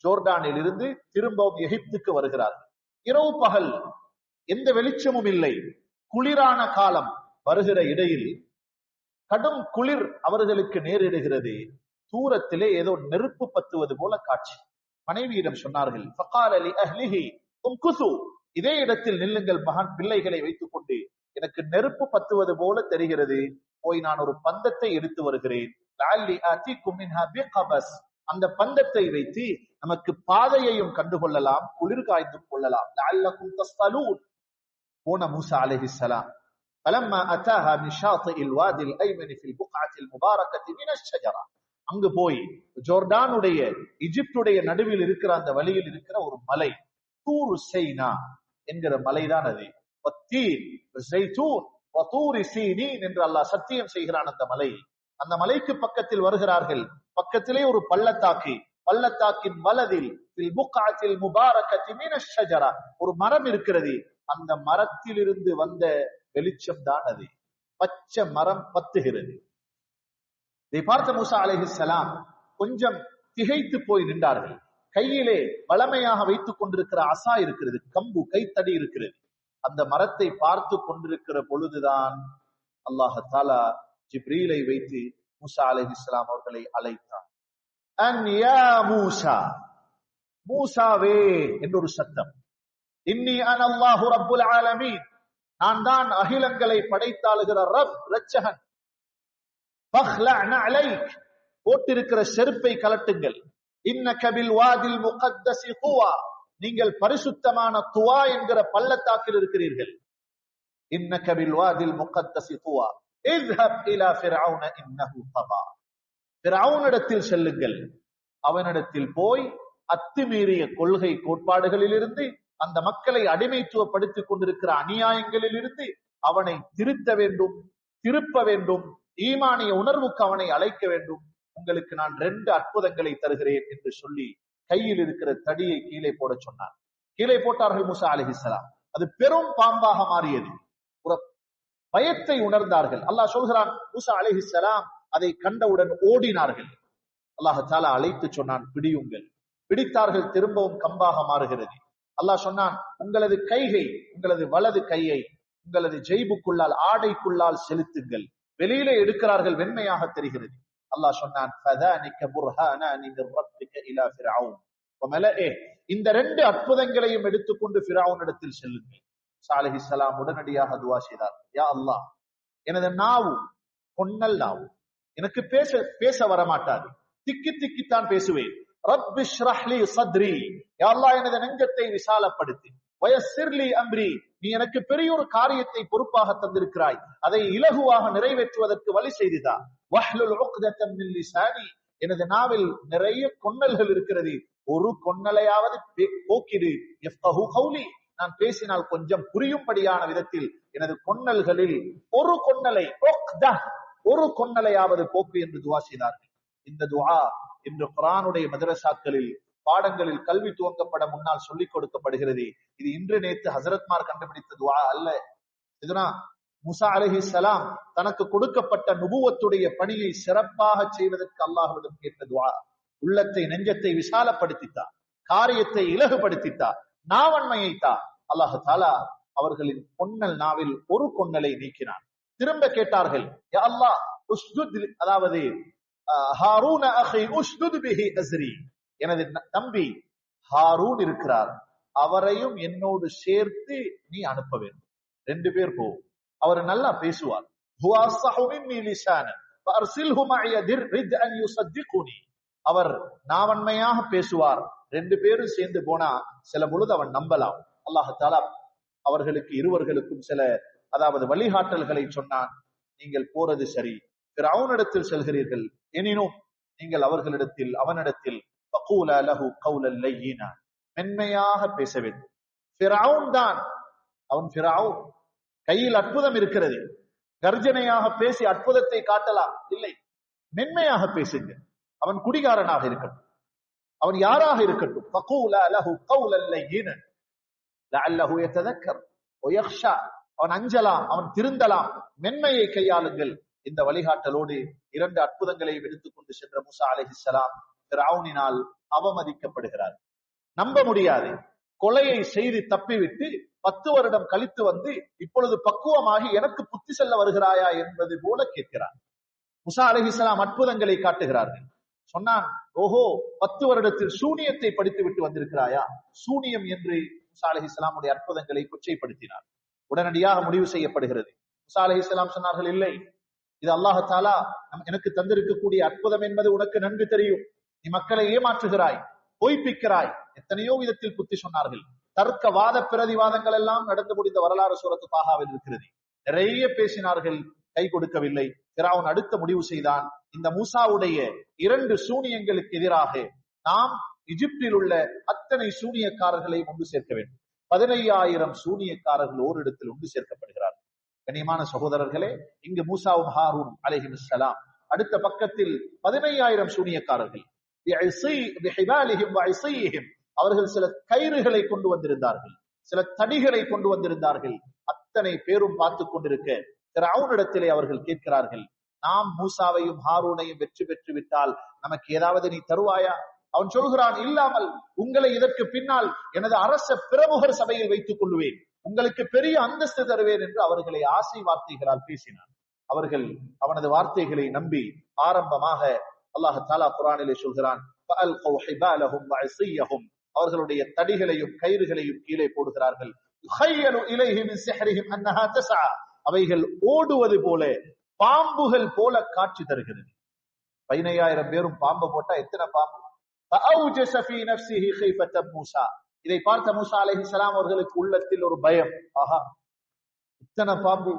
[SPEAKER 1] ஜோர்டானில் இருந்து திரும்பவும் எகிப்துக்கு வருகிறார்கள். இரவு பகல் எந்த வெளிச்சமும் இல்லை, குளிரான காலம் வருகிற இடையில் கடும் குளிர் அவர்களுக்கு நேரிடுகிறது. தூரத்திலே ஏதோ நெருப்பு பத்துவது போல காட்சி. மனைவியிடம் சொன்னார்கள், ஃபகால லி அஹ்லிஹி உம்குசு, இதே இடத்தில் நில்லுங்கள், மகன் பிள்ளைகளை வைத்துக் கொண்டு எனக்கு நெருப்பு பத்துவது போல தெரிகிறது, போய் நான் ஒரு பந்தத்தை எடுத்து வருகிறேன், லஅல்லி ஆதிக்கும் மின்ஹா பிகபஸ், அந்த பந்தத்தை வைத்து நமக்கு பாதையையும் கண்டுகொள்ளலாம், குளிர் காய்ந்தும் கொள்ளலாம், லஅல்லகும் தஸ்தலூன். போன மூசா அலைஹிஸ்ஸலாம் فلما اتاها من شاطئ الوادي الايمن في البقعه المباركه من الشجره, அங்கு போய் ஜோர்டானுடைய எகிப்துடைய நடுவில் இருக்கிற அந்த வழியில் இருக்கிற ஒரு மலை, தூர் சைனா என்கிற மலைதான் அது. வத்தீன் ஸைத்தூன் வதூர் சீனீன் என்று அல்லாஹ் சத்தியம் செய்கிறான். அந்த மலை, அந்த மலைக்கு பக்கத்தில் வருகிறார்கள். பக்கத்திலே ஒரு பள்ளத்தாக்கு, பள்ளத்தாக்கின் வலதில் ஃபில் புக்அத்தில் முபாரகத்தி மினஷ் ஷஜரா, ஒரு மரம் இருக்கிறது. அந்த மரத்திலிருந்து வந்த வெளிச்சம் தான் அது. பச்சை மரம் பத்துகிறது. இதை பார்த்த மூசா அலைஹிஸ்ஸலாம் கொஞ்சம் திகைத்து போய் நின்றார்கள். கையிலே வளமையாக வைத்துக் கொண்டிருக்கிற அசா இருக்கிறது, கம்பு, கைத்தடி இருக்கிறது. அந்த மரத்தை பார்த்து கொண்டிருக்கிற பொழுதுதான் அல்லாஹ் தஆலா ஜிப்ரீலை வைத்து மூசா அலைஹிஸ்ஸலாம் அவர்களை அழைத்தார். அன் யா மூசா, மூசாவே என்று ஒரு சத்தம். இன்னி அனல்லாஹு ரப்புல் ஆலமீன், நான் தான் அகிலங்களை படைத்தாளுகிற ரப், ரட்சகன். ஃபக்லஅ அலைக், போட்டிருக்கிற செருப்பை கலட்டுங்கள். இன்னக பில் வாதில் முகத்தஸி துவா, நீங்கள் பரிசுத்தமான துவா என்கிற பள்ளத்தாக்கில் இருக்கிறீர்கள். இன்னக பில் வாதில் முகத்தஸி துவா இذهب இலா ஃபிர்அவுன இன்னஹு தகா, ஃபிர்அவுனிடத்தில் செல்லுங்கள், அவனிடத்தில் போய் அத்துமீறிய கொள்கை கோட்பாடுகளிலிருந்து, அந்த மக்களை அடிமைத்துவப்படுத்திக் கொண்டிருக்கிற அநியாயங்களில் இருந்து அவனை திருத்த வேண்டும், திருப்ப வேண்டும், ஈமானிய உணர்வுக்கு அவனை அழைக்க வேண்டும். உங்களுக்கு நான் 2 அற்புதங்களை தருகிறேன் என்று சொல்லி கையில் இருக்கிற தடியை கீழே போட சொன்னார். கீழே போட்டார்கள் மூசா அலைஹிஸ்ஸலாம். அது பெரும் பாம்பாக மாறியது. ஒரு பயத்தை உணர்ந்தார்கள். அல்லாஹ் சொல்கிறான், மூசா அலைஹிஸ்ஸலாம் அதை கண்டவுடன் ஓடினார்கள். அல்லாஹ் தஆலா அழைத்து சொன்னான், பிடியுங்கள். பிடித்தார்கள், திரும்பவும் கம்பாக மாறுகிறது. அல்லாஹ் சொன்னான், உங்களது கையை, உங்களது வலது கையை உங்களது ஜெய்புக்குள்ளால், ஆடைக்குள்ளால் செலுத்துங்கள். வெளியிலே எடுக்கிறார்கள், வெண்மையாக தெரிகிறது. அல்லாஹ் சொன்னான், ஃபதானிக புர்ஹானானி மிர் ரப்பிக இலா ஃபிர்அவுன் வமலஇ, இந்த 2 அற்புதங்களையும் எடுத்துக்கொண்டு ஃபிர்அவுனிடத்தில் செல்லுங்கள். மூசா அலைஹிஸ்ஸலாம் உடனடியாக துஆ செய்தார், யா அல்லாஹ், எனது நாவு பொன்னல் நாவு, எனக்கு பேச வரமாட்டாது, திக்கி திக்கித்தான் பேசுவேன். ரப்பி ஷ்ரஹ் லி ஸத்ரி, யா அல்லாஹ் எனது நெஞ்சத்தை விசாலப்படுத்து. வயஸ்ஸிர் லி அம்ரி, நீ எனக்கு பெரிய ஒரு காரியத்தை பொறுப்பாக தந்திருக்கிறாய், அதை இலகுவாக நிறைவேற்றுவதற்கு வழி செய்தா. வஹ்லுல் உக்தத்தம் மின் லிசானி, எனது நாவில் நிறைய கொன்னல்கள் இருக்கிறது, ஒரு கொன்னலையாவது போக்கிடு. யஃப்கஹு கௌலி, நான் பேசினால் கொஞ்சம் புரியும்படியான விதத்தில் எனது கொன்னல்களில் ஒரு கொன்னலை, ஒரு கொன்னலையாவது போக்கு என்று துஆ செய்தார்கள். இந்த துஆ இன்று குர்ஆனுடைய மதரசாக்களில், பாடங்களில் கல்வி துவங்கப்பட முன்னால் சொல்லிக் கொடுக்கப்படுகிறது. இது இன்று நேற்று ஹசரத்மார் கண்டுபிடித்த துஆ அல்ல. இதுனா மூசா அலைஹிஸ்ஸலாம் தனக்கு கொடுக்கப்பட்ட நுபுவத்துடைய பணியை சிறப்பாக செய்வதற்கு அல்லாஹ்விடம் கேட்ட துஆ. உள்ளத்தை, நெஞ்சத்தை விசாலப்படுத்தித்தார், காரியத்தை இலகுபடுத்தித்தார், நாவன்மையைத்தா. அல்லாஹ் தஆலா அவர்களின் பொன்னல் நாவில் ஒரு கொன்னலை நீக்கினான். திரும்ப கேட்டார்கள், யா அல்லாஹ் உஸ்துத், அதாவது ஹாரூன அஹி உஸ்துத் பிஹி அஸ்ரி, எனது தம்பி ஹாரூன் இருக்கிறார், அவரையும் என்னோடு சேர்த்து நீ அனுப்ப வேண்டும். 2 பேர் போ, அவர் நல்லா பேசுவார். ஹுவ அஸ்ஸஹு மின்னி லிசானன் ஃபஅர்சில்ஹு மஅய ரித் அன் யுஸத்திகுனி, அவர் நாவன்மையாக பேசுவார். 2 பேரும் சேர்ந்து போனா சில பொழுது அவன் நம்பலாம். அல்லாஹ் தஆலா அவர்களுக்கு இருவர்களுக்கும் சில, அதாவது வழிகாட்டல்களை சொன்னான். நீங்கள் போறது சரி, ஃபிர்அவுனிடத்தில் செல்கிறீர்கள், எனினும் நீங்கள் அவர்களிடத்தில், அவனிடத்தில் ஃபகூலா லஹு கௌலன் லய்யினா, மென்மையாக பேச வேண்டும். ஃபிர்அவுன் தான் அவன், ஃபிர்அவுன் கையில் அற்புதம் இருக்கிறது, கர்ஜனையாக பேசி அற்புதத்தை காட்டலாம், இல்லை, மென்மையாக பேசுங்க. அவன் குடிகாரனாக இருக்கட்டும், அவன் யாராக இருக்கட்டும், ஃபகூலா லஹு கௌலன் லய்யினா லஅல்லஹு யததக்கர் வ யக்ஷா, அவன் அஞ்சலாம், அவன் திருந்தலாம், மென்மையை கையாளுங்கள். இந்த வழிகாட்டலோடு 2 அற்புதங்களையும் எடுத்துக்கொண்டு சென்ற மூசா அலைஹிஸ்ஸலாம் ஃபிர்அவுனினால் அவமதிக்கப்படுகிறார். நம்ப முடியாது. கொலையை செய்து தப்பிவிட்டு 10 வருடம் கழித்து வந்து இப்பொழுது பக்குவமாகி எனக்கு புத்தி செல்ல வருகிறாயா என்பது போல கேட்கிறார். மூசா அலைஹிஸ்ஸலாம் அற்புதங்களை காட்டுகிறார்கள். சொன்னான், ஓஹோ, 10 வருடத்தில் சூனியத்தை படித்து விட்டு வந்திருக்கிறாயா? சூனியம் என்று மூசா அலைஹிஸ்ஸலாமுடைய அற்புதங்களை கொச்சைப்படுத்தினார். உடனடியாக முடிவு செய்யப்படுகிறது. மூசா அலைஹிஸ்ஸலாம் சொன்னார்கள், இல்லை, இது அல்லாஹ் தஆலா எனக்கு தந்திருக்கக்கூடிய அற்புதம் என்பது உனக்கு நன்கு தெரியும். நீ மக்களை ஏமாற்றுகிறாய், பொய்ப்பிக்கிறாய். எத்தனையோ விதத்தில் புத்தி சொன்னார்கள். தர்க்க வாத பிரதிவாதங்கள் எல்லாம் நடந்து முடிந்த வரலாறு சூரத்து தாஹாவில் இருக்கிறது. நிறைய பேசினார்கள், கை கொடுக்கவில்லை. ஃபிரௌன் அடுத்த முடிவு செய்தான், இந்த மூசாவுடைய 2 சூனியங்களுக்கு எதிராக நாம் எகிப்தில் உள்ள அத்தனை சூனியக்காரர்களை ஒன்று சேர்க்க வேண்டும். 15,000 சூனியக்காரர்கள் ஓரிடத்தில் ஒன்று சேர்க்கப்படுகிறார்கள். கண்ணியமான சகோதரர்களே, இங்கு மூசாவும் ஹாரூன் அலைஹிஸ்ஸலாம், அடுத்த பக்கத்தில் 15,000 சூனியக்காரர்கள். அவர்கள் சில கயிறுகளை கொண்டு வந்திருந்தார்கள், சில தடிகளை கொண்டு வந்திருந்தார்கள். அத்தனை பேரும் பார்த்து கொண்டிருக்க ஃபிரௌனிடத்திலே அவர்கள் கேட்கிறார்கள், நாம் மூசாவையும் ஹாரூனையும் வெற்றி பெற்று விட்டால் நமக்கு ஏதாவது நீ தருவாயா? அவன் சொல்கிறான், இல்லாமல் உங்களை இதற்கு பின்னால் எனது அரச பிரமுகர் சபையில் வைத்துக் கொள்வேன், உங்களுக்கு பெரிய அந்தஸ்து தருவேன் என்று அவர்களை ஆசை வார்த்தைகளால் பேசினார். அவர்கள் அவனது வார்த்தைகளை நம்பி ஆரம்பமாக அல்லாஹ் தஆலா குர்ஆனிலே சொல்கிறான், ஃபஅல்கௌ ஹிபாலஹும் வஅஸியஹும், அவர்களுடைய தடிகளையும் கயிறுகளையும் கீழே போடுகிறார்கள். அவைகள் ஓடுவது போல, பாம்புகள் போல காட்சி தருகிறது. 15,000 பேரும் பாம்பு போட்டா எத்தனை பாம்பு? இதை பார்த்த மூசா அலைஹிஸ்ஸலாம் அவர்களுக்கு உள்ளத்தில் ஒரு பயம். ஆஹா, இத்தனை பாம்பு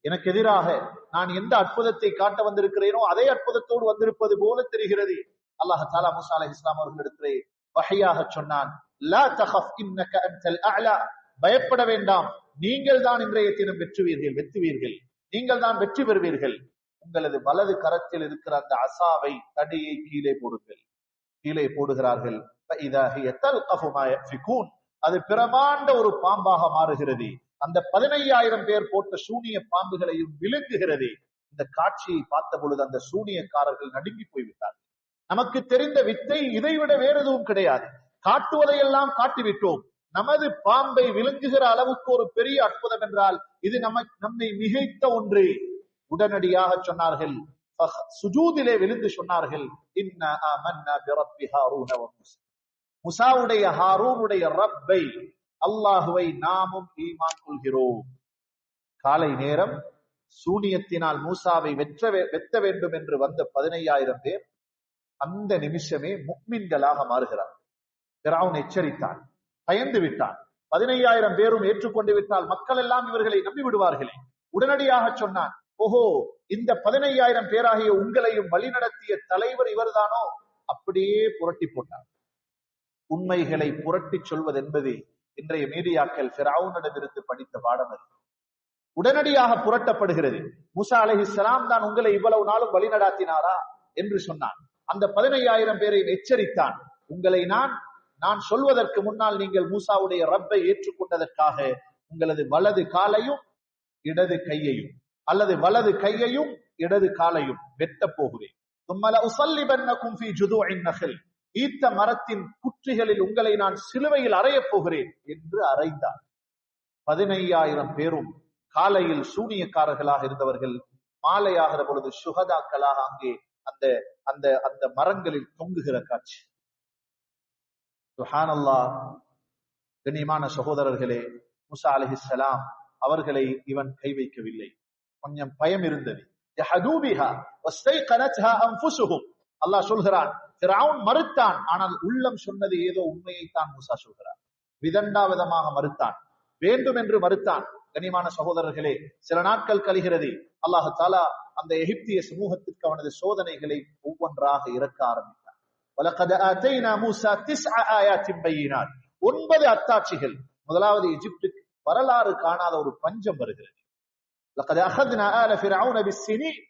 [SPEAKER 1] எனக்கு எதிராக நான் எந்த அற்புதத்தை காட்ட வந்திருக்கிறேனோ அதே அற்புதத்தோடு வந்திருப்பது போல தெரிகிறது. அல்லாஹ் தஆலா மூசா அலைஹிஸ்ஸலாம் அவர்களிடத்திலே வஹையாக சொன்னான், லா தகஃப் இன்னக அன்தல் அஅலா, பயப்பட வேண்டாம், நீங்கள் தான் இன்றைய தினம் வெற்றுவீர்கள், நீங்கள் தான் வெற்றி பெறுவீர்கள். உங்களது வலது கரத்தில் இருக்கிற அந்த அசாவை, தடியை கீழே போடுங்கள். கீழே போடுகிறார்கள். அது பிரமாண்ட ஒரு பாம்பாக மாறுகிறது. அந்த 15,000 பேர் போட்ட சூனிய பாம்புகளையும் விழுங்குகிறது. இந்த காட்சியை பார்த்த பொழுது அந்த சூனியக்காரர்கள் நடுங்கி போய்விட்டார்கள். நமக்கு தெரிந்த வித்தை இதைவிட வேறு எதுவும் கிடையாது. காட்டுவதையெல்லாம் காட்டிவிட்டோம். நமது பாம்பை விழுங்குகிற அளவுக்கு ஒரு பெரிய அற்புதம் என்றால் இது நம்மை மிகைத்த ஒன்று. உடனடியாக சொன்னார்கள், சுஜூதிலே விழுந்து சொன்னார்கள், இன்னா ஆமன்னா பிரப்பி ஹாரூன வ மூஸா, மூஸாவுடைய ஹாரூனுடைய ரப்பை அல்லாஹுவை நாமும் ஈமான் கொள்கிறோம். காலை நேரம் சூனியத்தினால் மூசாவை வெத்த வேண்டும் என்று வந்த 15,000 பேர் அந்த நிமிஷமே முஃமின்களாக மாறுகிறார். ஃபிரௌன் எச்சரித்தான், பயந்து விட்டான். 15,000 பேரும் ஏற்றுக்கொண்டு விட்டால் மக்கள் எல்லாம் இவர்களை நம்பி விடுவார்களே. உடனடியாக சொன்னான், ஓஹோ, இந்த 15,000 பேராகிய உங்களையும் வழிநடத்திய தலைவர் இவர்தானோ? அப்படியே புரட்டி போட்டார். உண்மைகளை புரட்டி சொல்வது என்பது இன்றைய மீடியாக்கள் ஃபிரௌனிடமிருந்து படித்த பாடம் அது. உடனடியாக புரட்டப்படுகிறது. மூசா அலைஹிஸ்ஸலாம் தான் உங்களை இவ்வளவு நாளும் வழிநடாத்தினாரா என்று சொன்னான். அந்த 15,000 பேரை எச்சரித்தான், உங்களை நான் சொல்வதற்கு முன்னால் நீங்கள் மூசாவுடைய ரப்பை ஏற்றுக்கொண்டதற்காக உங்களது வலது காலையும் இடது கையையும் அல்லது வலது கையையும் இடது காலையும் வெட்ட போகிறேன். ஈத்த மரத்தின் குற்றிகளில் உங்களை நான் சிலுவையில் அறையப் போகிறேன் என்று அறைந்தார். 15,000 பேரும் காலையில் சூனியக்காரர்களாக இருந்தவர்கள் மாலையாகிற பொழுது சுகதாக்களாக அங்கே அந்த அந்த அந்த மரங்களில் தொங்குகிற காட்சி. சுப்ஹானல்லாஹ். கண்ணியமான சகோதரர்களே, மூசா அலைஹிஸ்ஸலாம் அவர்களை இவன் கை வைக்கவில்லை. கொஞ்சம் பயம் இருந்தது. அல்லாஹ் சொல்கிறான், ஃபிரௌன் மறுத்தான், ஆனால் உள்ளம் சொன்னது ஏதோ உண்மையைத்தான் மூசா சொல்கிறார். விதண்டாவிதமாக மறுத்தான், வேண்டும் என்று மறுத்தான். கண்ணியமான சகோதரர்களே, சில நாட்கள் கழிகிறது. அல்லாஹ் தஆலா அந்த எகிப்திய சமூகத்திற்கு அவனது சோதனைகளை ஒவ்வொன்றாக இறக்க ஆரம்பித்தான். வலகத் ஆதைனா மூஸா 9 ஆயாத்தின் பையினாத், 9 அத்தாட்சிகள். முதலாவது எகிப்துக்கு வரலாறு காணாத ஒரு பஞ்சம் வருகிறது. லகத் அஹத்னா ஆல ஃபிரௌன பிஸ்ஸினீன்,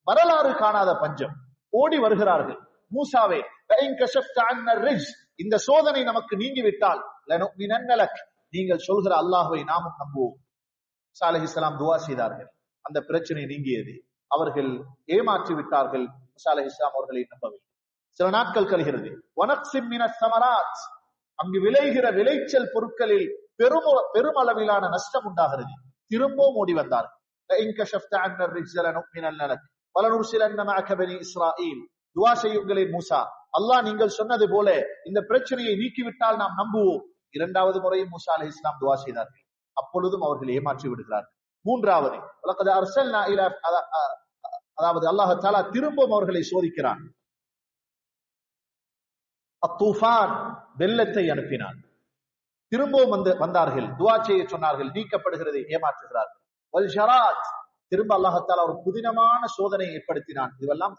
[SPEAKER 1] வரலாறு காணாத பஞ்சம். ஓடி வருகிறார்கள். மூசாவே, ஃபஇன் கஷஃப்த அன்னா ரிஜ், இந்த சோதனை நமக்கு நீங்கிவிட்டால் லனுமினன்ன லக், நீங்கள் சொல்கிற அல்லாஹ்வை நாமும் நம்புவோம். மூசா அலைஹிஸ்ஸலாம் துஆ செய்தார்கள். அந்த பிரச்சனை நீங்கியது. அவர்கள் ஏமாற்றி விட்டார்கள். மூசா அலைஹிஸ்ஸலாம் அவர்களை நம்பவில்லை. சில நாட்கள் கழிகிறது. வனக்ஸிம் மினஸ் ஸமராத், அங்கு விளைகிற விளைச்சல் பொருட்களில் பெருமளவிலான நஷ்டம் உண்டாகிறது. திரும்பவும் ஓடி வந்தார்கள். ஃபஇன் கஷஃப்த அன்னா ரிஜ் லனுமினன்ன லக் வலனுர்சிலன்ன மஅக பனி இஸ்ராயீல், துஆ செய்யுங்களே மூசா, அல்லாஹ் நீங்கள் சொன்னது போல இந்த பிரச்சனையை நீக்கிவிட்டால் நாம் நம்புவோம். இரண்டாவது முறையும் மூசா அலைஹிஸ்ஸலாம் துஆ செய்தார்கள். அப்பொழுதும் அவர்கள் ஏமாற்றி விடுகிறார்கள். மூன்றாவது, வலகத் அர்ஸல்னா இலா, அதாவது அல்லாஹ் தஆலா திரும்பவும் அவர்களை சோதிக்கிறான். அத்தூஃபான், வெள்ளத்தை அனுப்பினான். திரும்பவும் வந்தார்கள், துஆ செய்ய சொன்னார்கள், நீக்கப்படுகிறது, ஏமாற்றுகிறார்கள். வல் ஷராத், திரும்ப அல்லாஹ் தஆலா ஒரு புதினமான சோதனையை ஏற்படுத்தினான். இதுவெல்லாம்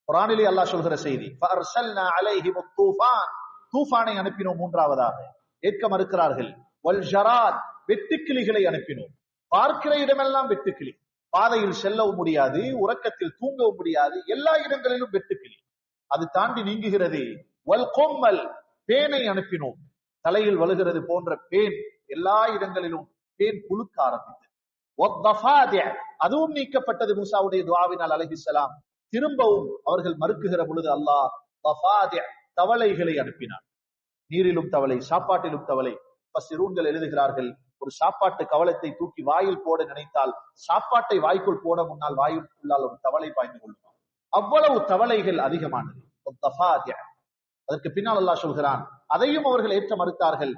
[SPEAKER 1] குர்ஆனிலே அல்லாஹ் சொல்கிற செய்தி. ஃபஅர்ஸல்னா அலைஹிம் தூஃபான், தூஃபானை அனுப்பினோம். மூன்றாவதாக ஏற்க மறுக்கிறார்கள். வல் ஷராத், வெட்டுக்கிளிகளை அனுப்பினோம். பார்க்கிற இடமெல்லாம் வெட்டுக்கிளி, பாதையில் செல்லவும் முடியாது, உறக்கத்தில் தூங்கவும் முடியாது, எல்லா இடங்களிலும் வெட்டுக்கிளி. அது தாண்டி நீங்குகிறது. வல் கொம்மல், பேனை அனுப்பினோம். தலையில் வழுகிறது போன்ற பேன், எல்லா இடங்களிலும் பேன் புழுக்க ஆரம்பித்தது. அதுவும் நீக்கப்பட்டது மூசாவுடைய துஆவினால் அலைஹிஸ்ஸலாம். திரும்பவும் அவர்கள் மறுக்குகிற பொழுது அல்லாஹ் தவளைகளை அனுப்பினார். நீரிலும் தவளை, சாப்பாட்டிலும் தவளை. பஸ்ஸிரூன்கள் எழுதுகிறார்கள், ஒரு சாப்பாட்டு கவலத்தை தூக்கி வாயில் போட நினைத்தால் சாப்பாட்டை வாய்க்குள் போட முன்னால் வாயுக்குள்ளால் ஒரு தவளை பாய்ந்து கொள்ளும். அவ்வளவு தவளைகள் அதிகமானது. அதற்கு பின்னால் அல்லாஹ் சொல்கிறான், அதையும் அவர்கள் ஏற்ற மறுத்தார்கள்.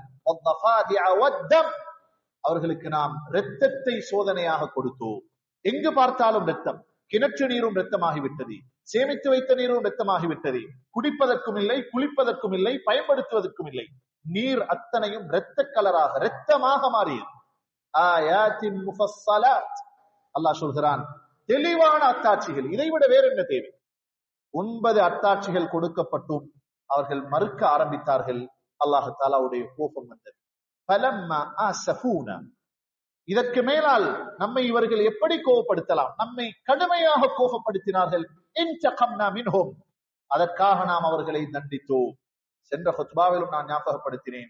[SPEAKER 1] அவர்களுக்கு நாம் இரத்தத்தை சோதனையாக கொடுத்தோம். எங்கு பார்த்தாலும் இரத்தம். கிணற்று நீரும் இரத்தமாகிவிட்டது, சேமித்து வைத்த நீரும் இரத்தமாகிவிட்டது. குடிப்பதற்கும் இல்லை, குளிப்பதற்கும் இல்லை, பயன்படுத்துவதற்கும் இல்லை. நீர் அத்தனையும் இரத்த கலராக இரத்தமாக மாறியது. ஆயாத்தின் முஃபஸ்ஸலாத், அல்லாஹ் சொல்கிறான், தெளிவான அத்தாட்சிகள். இதைவிட வேற என்ன தேவை? 9 அத்தாட்சிகள் கொடுக்கப்பட்டும் அவர்கள் மறுக்க ஆரம்பித்தார்கள். அல்லாஹ் தஆலாவுடைய கோபம் வந்தது. ஃபலம்மா ஆஸஃபூனா, இதற்கு மேலால் நம்மை இவர்கள் எப்படி கோபப்படுத்தலாம்? நம்மை கடுமையாக கோபப்படுத்தினார்கள். இன்தகம்னா மின்ஹும், அதற்காக நாம் அவர்களை தண்டித்தோம். சென்ற ஹுத்பாவிலும் நான் ஞாபகப்படுத்தினேன்,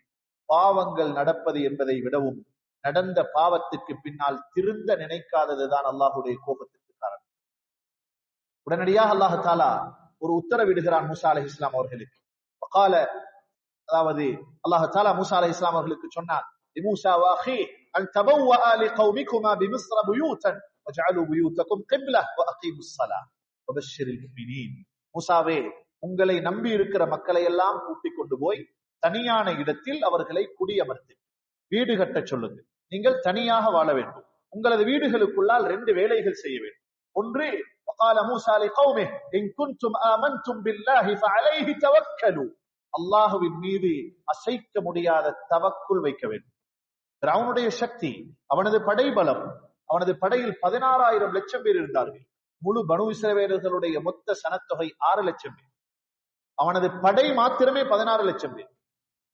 [SPEAKER 1] பாவங்கள் நடப்பது என்பதை விடவும் நடந்த பாவத்துக்கு பின்னால் திருந்த நினைக்காததுதான் அல்லாஹுடைய கோபத்துக்கு காரணம். உடனடியாக அல்லாஹ் தஆலா ஒரு உத்தரவிடுகிறான் மூசா அலைஹிஸ்ஸலாம் அவர்களுக்கு. வகால, அதாவது அல்லாஹ் தஆலா மூசா அலைஹிஸ்ஸலாம் அவர்களுக்கு சொன்னான், மூசா வாஹி அன் தபவ்வா லிகௌமிகுமா பிமிஸ்ர புயூதன் வஜஅலு புயூதகும் கிப்லா வஅகீமுஸ் ஸலாஹ் வபஷ்ஷிரில் முஃமினீன். மூசாவே, உங்களை நம்பி இருக்கிற மக்களை எல்லாம் கூட்டிக் கொண்டு போய் தனியான இடத்தில் அவர்களை குடியமர்த்து வீடு கட்ட சொல்லுங்கள். நீங்கள் தனியாக வாழ வேண்டும். உங்களது வீடுகளுக்குள்ளால் 2 வேலைகள் செய்ய வேண்டும். ஒன்று, وقال موسى لقومه إن كنتم آمنتم بالله فعليه توكلوا, அல்லாஹ்வின் மீது அசைக்க முடியாத தவக்குல் வைக்க வேண்டும். ஃபிரௌனுடைய சக்தி, அவனது படைபலம், அவனது படையில் 16,000 லட்சம் பேர் இருந்தார்கள். முழு பனு இஸ்ரவேலர்களுடைய மொத்த சனத்தொகை 6 லட்சம் பேர். அவனது படை மாத்திரமே 16 லட்சம் பேர்.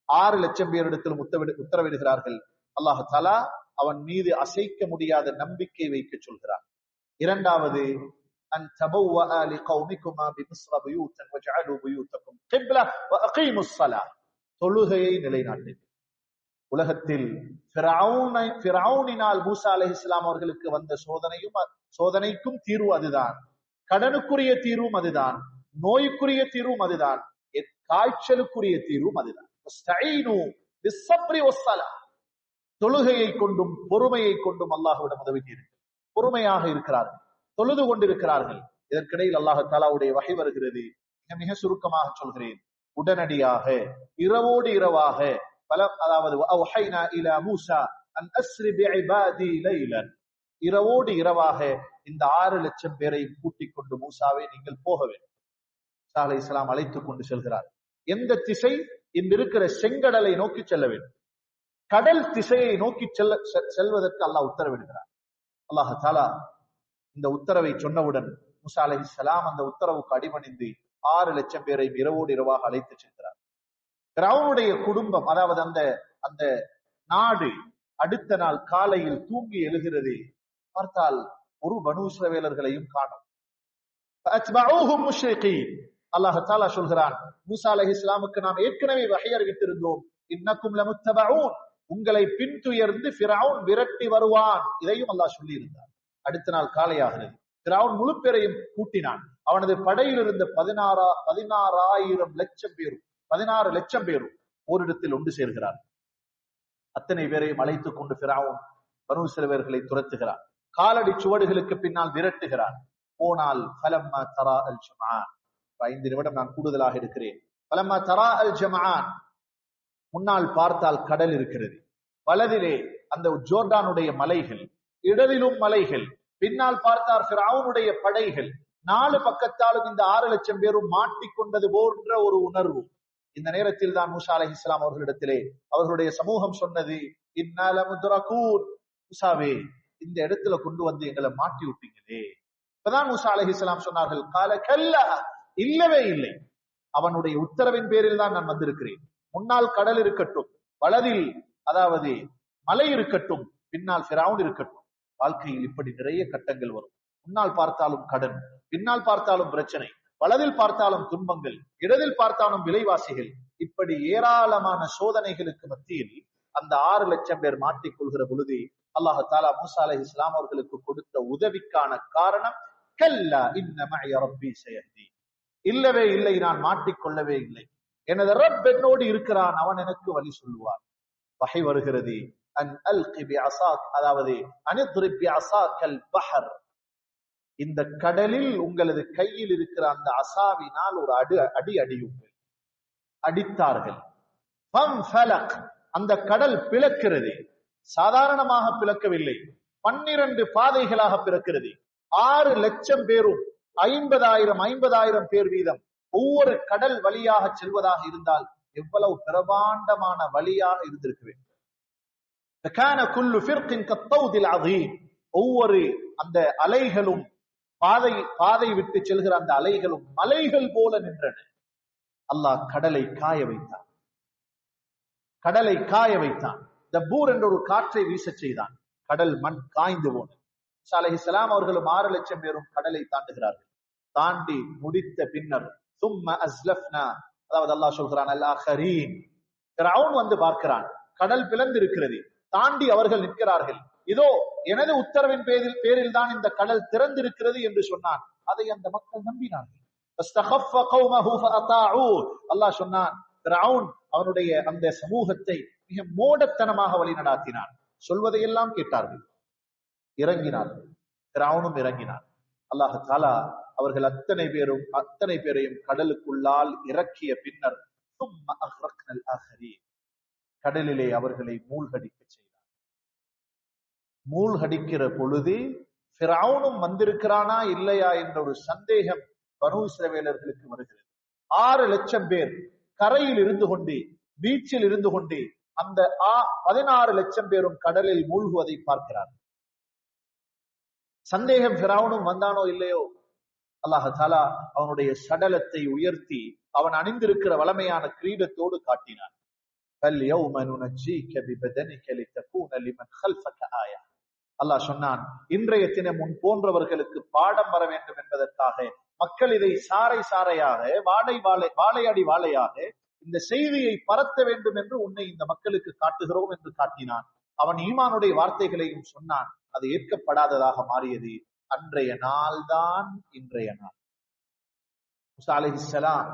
[SPEAKER 1] 6 லட்சம் பேரிடத்தில் உத்தரவிடுகிறார்கள். அல்லாஹ் தஆலா அவன் மீது அசைக்க முடியாத நம்பிக்கை வைக்க சொல்கிறார். இரண்டாவது, அன் தபவ்வா லிகௌமிகுமா பிமிஸ்ர புயூதன் வஜஅலு புயூதகும் கிப்லா வஅகீமுஸ் ஸலாஹ், தொழுகையை நிலைநாட்டுங்கள். உலகத்தில் ஃபிரௌனினால் மூசா அலைஹிஸ்ஸலாம் அவர்களுக்கு வந்த சோதனைக்கும் தீர்வு அதுதான். கடனுக்குரிய தீர்வும் அதுதான். நோய்க்குரிய தீர்வும் அதுதான். காய்ச்சலுக்குரிய தீர்வும் அதுதான். தொழுகையை கொண்டும் பொறுமையை கொண்டும் அல்லாஹ்விடம் உதவி தீர்கள். பொறுமையாக இருக்கிறார்கள், தொழுது கொண்டிருக்கிறார்கள். இதற்கிடையில் அல்லாஹ் தஆலாவுடைய வஹி வருகிறது. மிக சுருக்கமாக சொல்கிறேன். உடனடியாக இரவோடு இரவாக அதாவது அவ்ஹைனா இலா மூஸா அன் அஸ்ரி பிஇபாதி லைலன், இரவோடு இரவாக இந்த 6 லட்சம் பேரை கூட்டிக் கொண்டு மூசாவை நீங்கள் போக வேண்டும். மூசா அலைஹிஸ்ஸலாம் அழைத்துக் கொண்டு செல்கிறார். எந்த திசை? இன்றிருக்கிற செங்கடலை நோக்கி செல்ல வேண்டும். கடல் திசையை நோக்கி செல்வதற்கு அல்லாஹ் உத்தரவிடுகிறார். அல்லாஹ் தஆலா இந்த உத்தரவை சொன்னவுடன் மூசா அலைஹிஸ்ஸலாம் அந்த உத்தரவுக்கு அடிபணிந்து 6 லட்சம் பேரை இரவோடு இரவாக அழைத்து செல்கிறார். ஃபிரௌனுடைய குடும்பம், அதாவது அந்த நாடு அடுத்த நாள் காலையில் தூங்கி எழுகிறது. பார்த்தால் ஒரு பனு இஸ்ரவேலர்களையும் காணோம். அல்லாஹ் தஆலா சொல்கிறான், மூசா அலைஹிஸ்ஸலாமுக்கு நாம் ஏற்கனவே வஹி அறிவித்திருந்தோம், இன்னக்கும் லமுத்தபஊன், உங்களை பின்துயர்ந்து ஃபிரௌன் விரட்டி வருவான். இதையும் அல்லாஹ் சொல்லி இருந்தார். அடுத்த நாள் காலையாகிறது. ஃபிரௌன் முழு பேரையும் கூட்டினான். அவனது படையில் இருந்த 16,000 லட்சம் பேரும் 16 லட்சம் பேரும் ஓரிடத்தில் ஒன்று சேர்கிறார். அத்தனை பேரையும் அழைத்துக் கொண்டு ஃபிரௌன் பனு இஸ்ரவேலர்களை துரத்துகிறார். காலடி சுவடுகளுக்கு பின்னால் விரட்டுகிறார். போனால் ஃபலம்மா தரா அல் ஜம்ஆன், 5 நிமிடம் நான் கூடுதலாக இருக்கிறேன். ஃபலம்மா தரா அல் ஜம்ஆன், முன்னால் பார்த்தால் கடல் இருக்கிறது. வலதிலே அந்த ஜோர்டானுடைய மலைகள், இடதிலும் மலைகள். பின்னால் பார்த்தார் ஃபிரௌனுடைய படைகள். 4 பக்கத்தாலும் இந்த 6 லட்சம் பேரும் மாட்டிக்கொண்டது போன்ற ஒரு உணர்வு. இந்த நேரத்தில் தான் மூசா அலைஹிஸ்ஸலாம் அவர்களிடத்திலே அவர்களுடைய சமூகம் சொன்னது, இன்னா லமுத்ரகூன், மூசாவே இந்த இடத்துல கொண்டு வந்து எங்களை மாட்டி விட்டீங்களே. இப்பதான் மூசா அலைஹிஸ்ஸலாம் சொன்னார்கள், கால கல்லா, இல்லவே இல்லை, அவனுடைய உத்தரவின் பேரில் தான் நான் வந்திருக்கிறேன். முன்னால் கடல் இருக்கட்டும், வலதில் அதாவது மலை இருக்கட்டும், பின்னால் ஃபிரௌன் இருக்கட்டும். வாழ்க்கையில் இப்படி நிறைய கட்டங்கள் வரும். முன்னால் பார்த்தாலும் கடன், பின்னால் பார்த்தாலும் பிரச்சனை, வலதில் பார்த்தாலும் துன்பங்கள், இடதில் பார்த்தாலும் விலைவாசிகள். இப்படி ஏராளமான சோதனைகளுக்கு மத்தியில் அந்த 6 லட்சம் பேர் மாட்டிக்கொள்கிற பொழுது அல்லாஹ் தஆலா மூசா அலைஹிஸ்ஸலாம் அவர்களுக்கு கொடுத்த உதவிக்கான காரணம், கல்லா இன்ன மஅய ரப்பி சயஹ்தி, இல்லவே இல்லை, நான் மாட்டிக்கொள்ளவே இல்லை, எனது ரப் என்னோடு இருக்கிறான், அவன் எனக்கு வழி சொல்லுவான். வஹி வருகிறது, அன் அல்கி பிஅஸாக், அதாவது அன்இத்ரிப் பிஅஸாக்கல் பஹர், இந்த கடலில் உங்களது கையில் இருக்கிற அந்த அசாவினால் ஒரு அடி அடியுங்கள். அடித்தார்கள். அந்த கடல் பிளக்கிறது. சாதாரணமாக பிளக்கவில்லை, 12 பாதைகளாக பிறக்கிறது. 6 லட்சம் பேரும் 50,000 பேர் வீதம் ஒவ்வொரு கடல் வழியாக செல்வதாக இருந்தால் எவ்வளவு பிரமாண்டமான வழியாக இருந்திருக்க வேண்டும். ஒவ்வொரு அந்த அலைகளும் பாதை விட்டு செல்கிற அந்த அலைகளும் மலைகள் போல நின்றன. அல்லாஹ் கடலை காய வைத்தான். கடலை காய வைத்தான். தப்பூர் என்ற ஒரு காற்றை வீச செய்தான். கடல் மண் காய்ந்து போனது. மூசா அலைஹிஸ்ஸலாம் அவர்களும் 6 லட்சம் பேரும் கடலை தாண்டுகிறார்கள். தாண்டி முடித்த பின்னர் சும்ம அஸ்லஃப்னா, அதாவது அல்லாஹ் சொல்கிறான் அல்-ஆഖரீன். ஃபிரௌன் வந்து பார்க்கிறான், கடல் பிளந்து இருக்கிறது. தாண்டி அவர்கள் நிற்கிறார்கள். இதோ எனது உத்தரவின் பேரில் தான் இந்த கடல் திறந்திருக்கிறது என்று சொன்னான். அதை அந்த மக்கள் நம்பினார்கள். அல்லாஹ் சொன்னான், ஃபிரௌன் அவனுடைய அந்த சமூகத்தை மிக மோடத்தனமாக வழி நடாத்தினான். சொல்வதையெல்லாம் கேட்டார்கள், இறங்கினார்கள். ஃபிரௌனும் இறங்கினார். அல்லாஹ் தஆலா அவர்கள் அத்தனை பேரையும் கடலுக்குள்ளால் இறக்கிய பின்னர் சும்ம அக்ரக்னல் ஆഖரீன், கடலிலே அவர்களை மூழ்கடிக்க செய்தார். மூழ்கடிக்கிற பொழுது ஃபிரௌனும் வந்திருக்கிறானா இல்லையா என்ற ஒரு சந்தேகம் பனூ இஸ்ரவேலர்களுக்கு வருகிறது. 6 லட்சம் பேர் கரையில் இருந்து கொண்டே, பீச்சில் இருந்து கொண்டே அந்த 16 லட்சம் பேரும் கடலில் மூழ்குவதை பார்க்கிறார். சந்தேகம் ஃபிரௌனும் வந்தானோ இல்லையோ, அல்லாஹ் தஆலா அவனுடைய சடலத்தை உயர்த்தி அவன் அணிந்திருக்கிற வளமையான கிரீடத்தோடு காட்டினான். அல்லாஹ் சொன்னான், இன்றைய தினம் உன் போன்றவர்களுக்கு பாடம் வர வேண்டும் என்பதற்காக மக்கள் இதை சாறை சாறையாக, வாழையடி வாழையாக இந்த செய்தியை பரத்த வேண்டும் என்று உன்னை இந்த மக்களுக்கு காட்டுகிறோம் என்று காட்டினான். அவன் ஈமானுடைய வார்த்தைகளையும் சொன்னான். அது ஏற்கப்படாததாக மாறியது. அன்றைய நாள் தான் இன்றைய நாள். மூசா அலைஹிஸ்ஸலாம்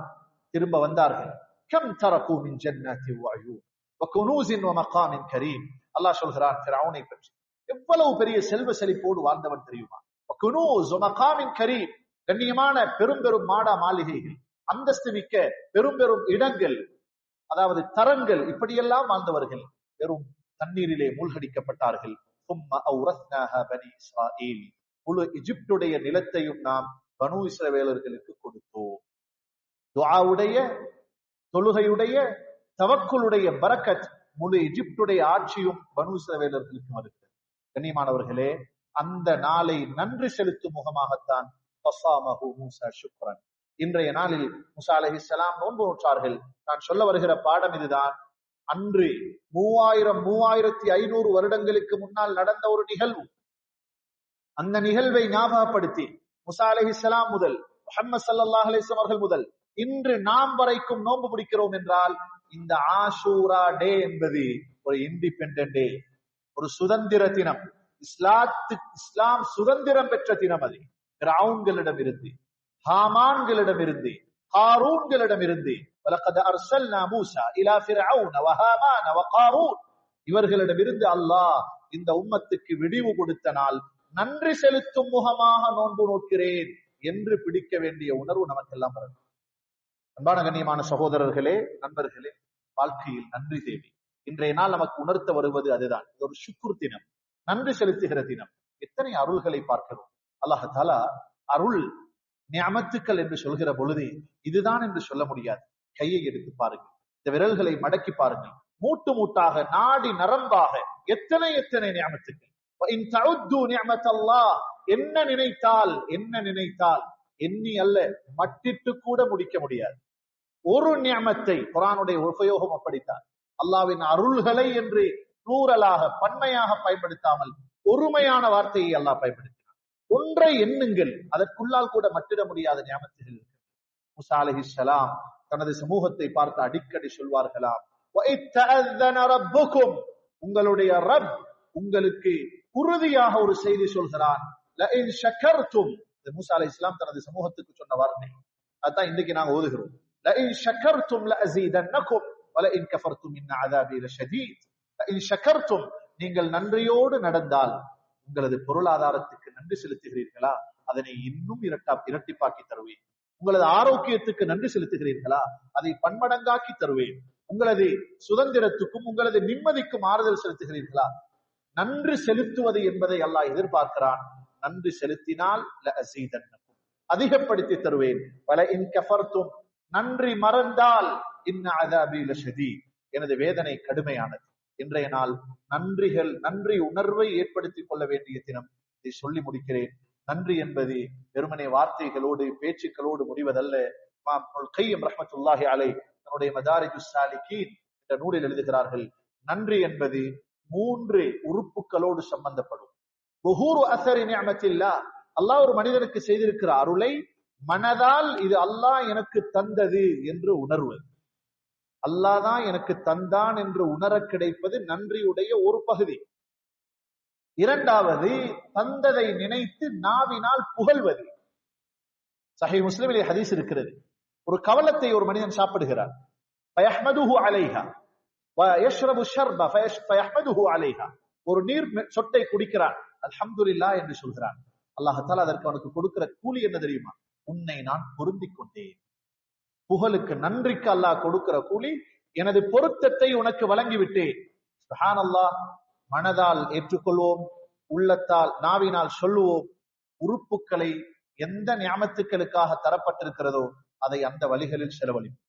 [SPEAKER 1] திரும்ப வந்தார்கள். கம் தரகு மின் ஜன்னத்தி வ அயூன் வ குனூஸின் வ மகாமின் கரீம். அல்லாஹ் சொல்கிறான் ஃபிரௌனை பற்றி, எவ்வளவு பெரிய செல்வ செழிப்போடு வாழ்ந்தவன் தெரியுமா? வ குனூஸ் வ மகாமின் கரீம், கண்ணியமான பெரும் பெரும் மாடா மாளிகைகள், அந்தஸ்து மிக்க பெரும் பெரும் இடங்கள், அதாவது தரங்கள், இப்படியெல்லாம் வாழ்ந்தவர்கள் வெறும் தண்ணீரிலே மூழ்கடிக்கப்பட்டார்கள். முழு எகிப்துடைய நிலத்தையும் நாம் பனூ இஸ்ரவேலர்களுக்கு கொடுத்தோம். துஆவுடைய, தொழுகையுடைய, தவக்குலுடைய பரக்கத் முழு எகிப்துடைய ஆட்சியும் பனூ இஸ்ரவேலர்களுக்கு வருகிறது. கண்ணியமானவர்களே, அந்த நாளை நன்றி செலுத்தும் முகமாகத்தான் மூசா ஷுக்ரன். இன்றைய நாளில் மூசா அலைஹிஸ்ஸலாம் நோன்பு நோற்றார்கள். நான் சொல்ல வருகிற பாடம் இதுதான். அன்று 3500 வருடங்களுக்கு முன்னால் நடந்த ஒரு நிகழ்வு. அந்த நிகழ்வை ஞாபகப்படுத்தி மூசா அலைஹிஸ்ஸலாம் முதல் முஹம்மது ஸல்லல்லாஹு அலைஹி வஸல்லம் அவர்கள் முதல் இன்று நாம் வரைக்கும் நோன்பு பிடிக்கிறோம் என்றால், இந்த ஆஷூரா டே என்பது ஒரு இண்டிபெண்டன்ட் டே, ஒரு சுதந்திர தினம். இஸ்லாம் சுதந்திரம் பெற்ற தினம். அது ஃபிரௌன்களிடம் இருந்து, ஹாமான்களிடம் இருந்து, காரூன்களிடம் இருந்து, வலகத் அர்சல்னா மூஸா இலா ஃபிர்அவுன வ ஹாமான வ காரூன், இவர்களிடமிருந்து அல்லாஹ் இந்த உம்மத்துக்கு விடிவு கொடுத்த நாள், நன்றி செலுத்தும் முகமாக நோன்பு நோக்கிறேன் என்று பிடிக்க வேண்டிய உணர்வு நமக்கெல்லாம் வரும். அன்பான கண்ணியமான சகோதரர்களே, நண்பர்களே, வாழ்க்கையில் நன்றி தேவை. இன்றைய நாள் நமக்கு உணர்த்த வருவது அதுதான். இது ஒரு ஷுக்ர் தினம், நன்றி செலுத்துகிற தினம். எத்தனை அருள்களை பார்க்கிறோம். அல்லாஹ் தஆலா அருள் நிஅமத்துக்கள் என்று சொல்கிற பொழுது இதுதான் என்று சொல்ல முடியாது. கையை எடுத்து பாருங்கள், இந்த விரல்களை மடக்கி பாருங்கள், மூட்டு மூட்டாக, நாடி நரம்பாக எத்தனை எத்தனை நிஅமத்துக்கள். என்ன நினைத்தால் எண்ணி அல்ல, மட்டிட்டு கூட முடிக்க முடியாது. ஒரு நிஅமத்தை, குர்ஆனுடைய உபயோகம் அப்படித்தான். அல்லாஹ்வின் அருள்களை என்று ப்ளூரலாக, பன்மையாக பயன்படுத்தாமல் ஒருமையான வார்த்தையை அல்லாஹ் பயன்படுத்தினார். ஒன்றை எண்ணுங்கள், அதற்குள்ளால் கூட மட்டிட முடியாத நிஅமத்துகள். மூசா அலைஹிஸ்ஸலாம் தனது சமூகத்தை பார்த்து அடிக்கடி சொல்வார்களாம், உங்களுடைய ரப் உங்களுக்கு உறுதியாக ஒரு செய்தி சொல்கிறான். மூசா அலைஹிஸ்ஸலாம் தனது சமூகத்துக்கு சொன்ன வார்த்தை அதான் இன்றைக்கு நாங்க ஓதுகிறோம். நீங்கள் நன்றியோடு நடந்தால் உங்களது பொருளாதாரத்துக்கு நன்றி செலுத்துகிறீர்களா, அதனை இன்னும் இரட்டிப்பாக்கி தருவேன். உங்களது ஆரோக்கியத்துக்கு நன்றி செலுத்துகிறீர்களா? அதை பன்மடங்காக்கி தருவேன். உங்களது சுதந்திரத்துக்கும் உங்களது நிம்மதிக்கும் ஆறுதல் செலுத்துகிறீர்களா? நன்றி செலுத்துவது என்பதை அல்லாஹ் எதிர்பார்க்கிறான். நன்றி செலுத்தினால் அதிகப்படுத்தி தருவேன். பல இன் கஃபர்தும், நன்றி மறந்தால் இன்ன அஸாபி லஷதீத், எனது வேதனை கடுமையானது. இன்றைய நாள் நன்றி உணர்வை ஏற்படுத்திக் கொள்ள வேண்டிய தினம். இதை சொல்லி முடிக்கிறேன். நன்றி என்பது வெறுமனே வார்த்தைகளோடு பேச்சுக்களோடு முடிவதல்ல. இமாம் இப்னுல் கைய்யிம் ரஹ்மத்துல்லாஹி அலைஹி தன்னுடைய மதாரிஜுஸ் ஸாலிகீன் என்ற நூலில் எழுதுகிறார்கள், நன்றி என்பது 3 உறுப்புகளோடு சம்பந்தப்படும். ظهور اثر نعمة الله, அல்லாஹ் ஒரு மனிதனுக்கு செய்திருக்கிற அருளை மனதால் இது அல்லாஹ் எனக்கு தந்தது என்று உணர்வது, அல்லாஹ் தான் எனக்கு தந்தான் என்று உணர கிடைப்பது நன்றியுடைய ஒரு பகுதி. இரண்டாவது, தந்ததை நினைத்து நாவினால் புகழ்வது. சஹீஹ் முஸ்லிமிலே ஹதீஸ் இருக்கிறது, ஒரு கவலத்தை ஒரு மனிதன் சாப்பிடுகிறார், ஃபயஹ்மதுஹு அலைஹா வயஷ்ரபு ஷர்ப ஃபயஹ்மதுஹு அலைஹா, ஒரு நீர் சொட்டை குடிக்கிறான், அல்ஹம்துலில்லாஹ் என்று சொல்கிறான். அல்லாஹ் தஆலா அதற்கு அவனுக்கு கொடுக்கிற கூலி என்ன தெரியுமா? உன்னை நான் பொருந்திக் கொண்டேன். புகழுக்கு, நன்றிக்கு அல்லாஹ் கொடுக்கிற கூலி, எனது பொருத்தத்தை உனக்கு வழங்கிவிட்டேன். சுப்ஹானல்லாஹ். மனதால் ஏற்றுக்கொள்வோம், உள்ளத்தால் நாவினால் சொல்லுவோம். உறுப்புகளை எந்த நியாமத்துக்களுக்காக தரப்பட்டிருக்கிறதோ அதை அந்த வழிகளில் செலவழிப்போம்.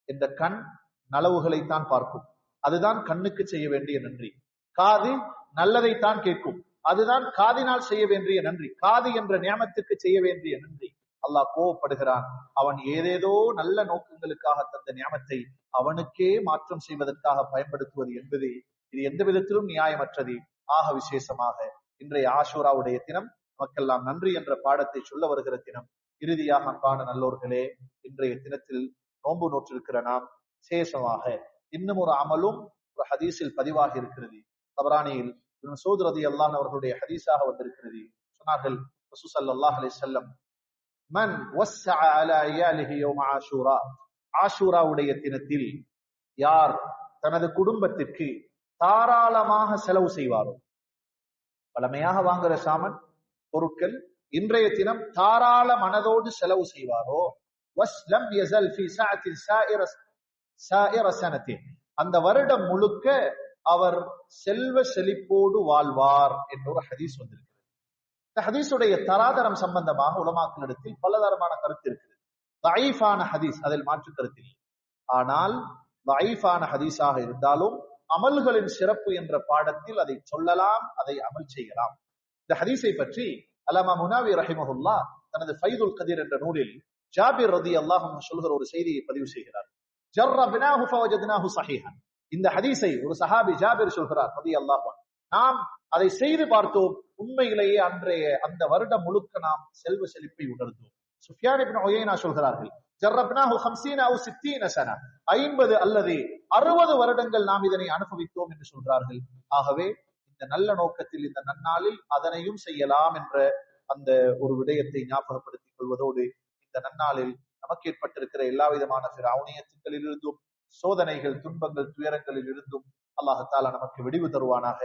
[SPEAKER 1] இந்த கண் நலவுகளைத்தான் பார்க்கும், அதுதான் கண்ணுக்கு செய்ய வேண்டிய நன்றி. காது நல்லதைத்தான் கேட்கும், அதுதான் காதினால் செய்ய வேண்டிய நன்றி. காது என்ற நியாமத்துக்கு செய்ய வேண்டிய நன்றி. அல்லாஹ் கோவப்படுகிறான். அவன் ஏதேதோ நல்ல நோக்கங்களுக்காக தந்த நியாமத்தை அவனுக்கே மாற்றம் செய்வதற்காக பயன்படுத்துவது என்பது இது எந்த விதத்திலும் நியாயமற்றது. ஆக விசேஷமாக இன்றைய ஆஷூராவுடைய தினம் நமக்கெல்லாம் நன்றி என்ற பாடத்தை சொல்ல வருகிற தினம். இறுதியாக அன்பான நல்லோர்களே, இன்றைய தினத்தில் நோன்பு நோற்றிருக்கிற நாம் விசேஷமாக இன்னும் ஒரு அமலும் ஒரு ஹதீஸில் பதிவாகி இருக்கிறது. தபரானியில் இப்னு மஸ்ஊத் ரலியல்லாஹு அன்ஹு அவர்களுடைய ஹதீஸாக வந்திருக்கிறது. சொன்னார்கள், ரசூல் ஸல்லல்லாஹு அலைஹி வஸல்லம், மன் வஸ்ஸஅ அலா இயாலிஹி யௌம ஆஷூரா, ஆஷூராவுடைய தினத்தில் யார் தனது குடும்பத்திற்கு தாராளமாக செலவு செய்வாரோ, பழமையாக வாங்குற சாமன் பொருட்கள் இன்றைய தினம் தாராள மனதோடு செலவு செய்வாரோ, வஸ்லம் யஸல் ஃபீ ஸஅத்தின் ஸாயிர ஸனத்தின், அந்த வருடம் முழுக்க அவர் செல்வ செழிப்போடு வாழ்வார் என்ற ஒரு ஹதீஸ் வந்திருக்கிறது. இந்த ஹதீஸுடைய தராதரம் சம்பந்தமாக உலமாக்களிடத்தில் பலதரமான கருத்து இருக்கிறது. தஈஃபான ஹதீஸ், அதில் மாற்று கருத்தில். ஆனால் தஈஃபான ஹதீஸாக இருந்தாலும் அமல்களின் சிறப்பு என்ற பாடத்தில் அதை சொல்லலாம், அதை அமல் செய்யலாம். இந்த ஹதீஸை பற்றி அல்லாமா முனாவி ரஹிமஹுல்லாஹ் தனது ஃபைதுல் கதீர் என்ற நூலில் ஜாபிர் ரலியல்லாஹு அன்ஹு சொல்கிற ஒரு செய்தியை பதிவு செய்கிறார். ஜர்ரப்னாஹு ஃபவஜத்னாஹு ஸஹீஹன், இந்த ஹதீஸை ஒரு சஹாபி ஜாபிர் சொல்கிறார் ரலியல்லாஹு அன்ஹு, நாம் அதை செய்து பார்த்தோம், உண்மையிலேயே அன்றைய அந்த வருடம் முழுக்க நாம் செல்வ செழிப்பை உணர்ந்தோம். சுஃபியான் இப்னு உயைனா சொல்கிறார்கள், ஜர்ரப்னாஹு 50 அவு 60 சன, 50 அல்லது 60 வருடங்கள் நாம் இதனை அனுபவித்தோம் என்று சொல்கிறார்கள். ஆகவே இந்த நல்ல நோக்கத்தில் இந்த நன்னாளில் அதனையும் செய்யலாம் என்ற அந்த ஒரு விடயத்தை ஞாபகப்படுத்திக் கொள்வதோடு, இந்த நன்னாளில் நமக்கு ஏற்பட்டிருக்கிற எல்லா விதமான ஃபிரௌனியத்துக்களில் இருந்தும், சோதனைகள், துன்பங்கள், துயரங்களில் இருந்தும் அல்லாஹ் தஆலா நமக்கு விடிவு தருவானாக.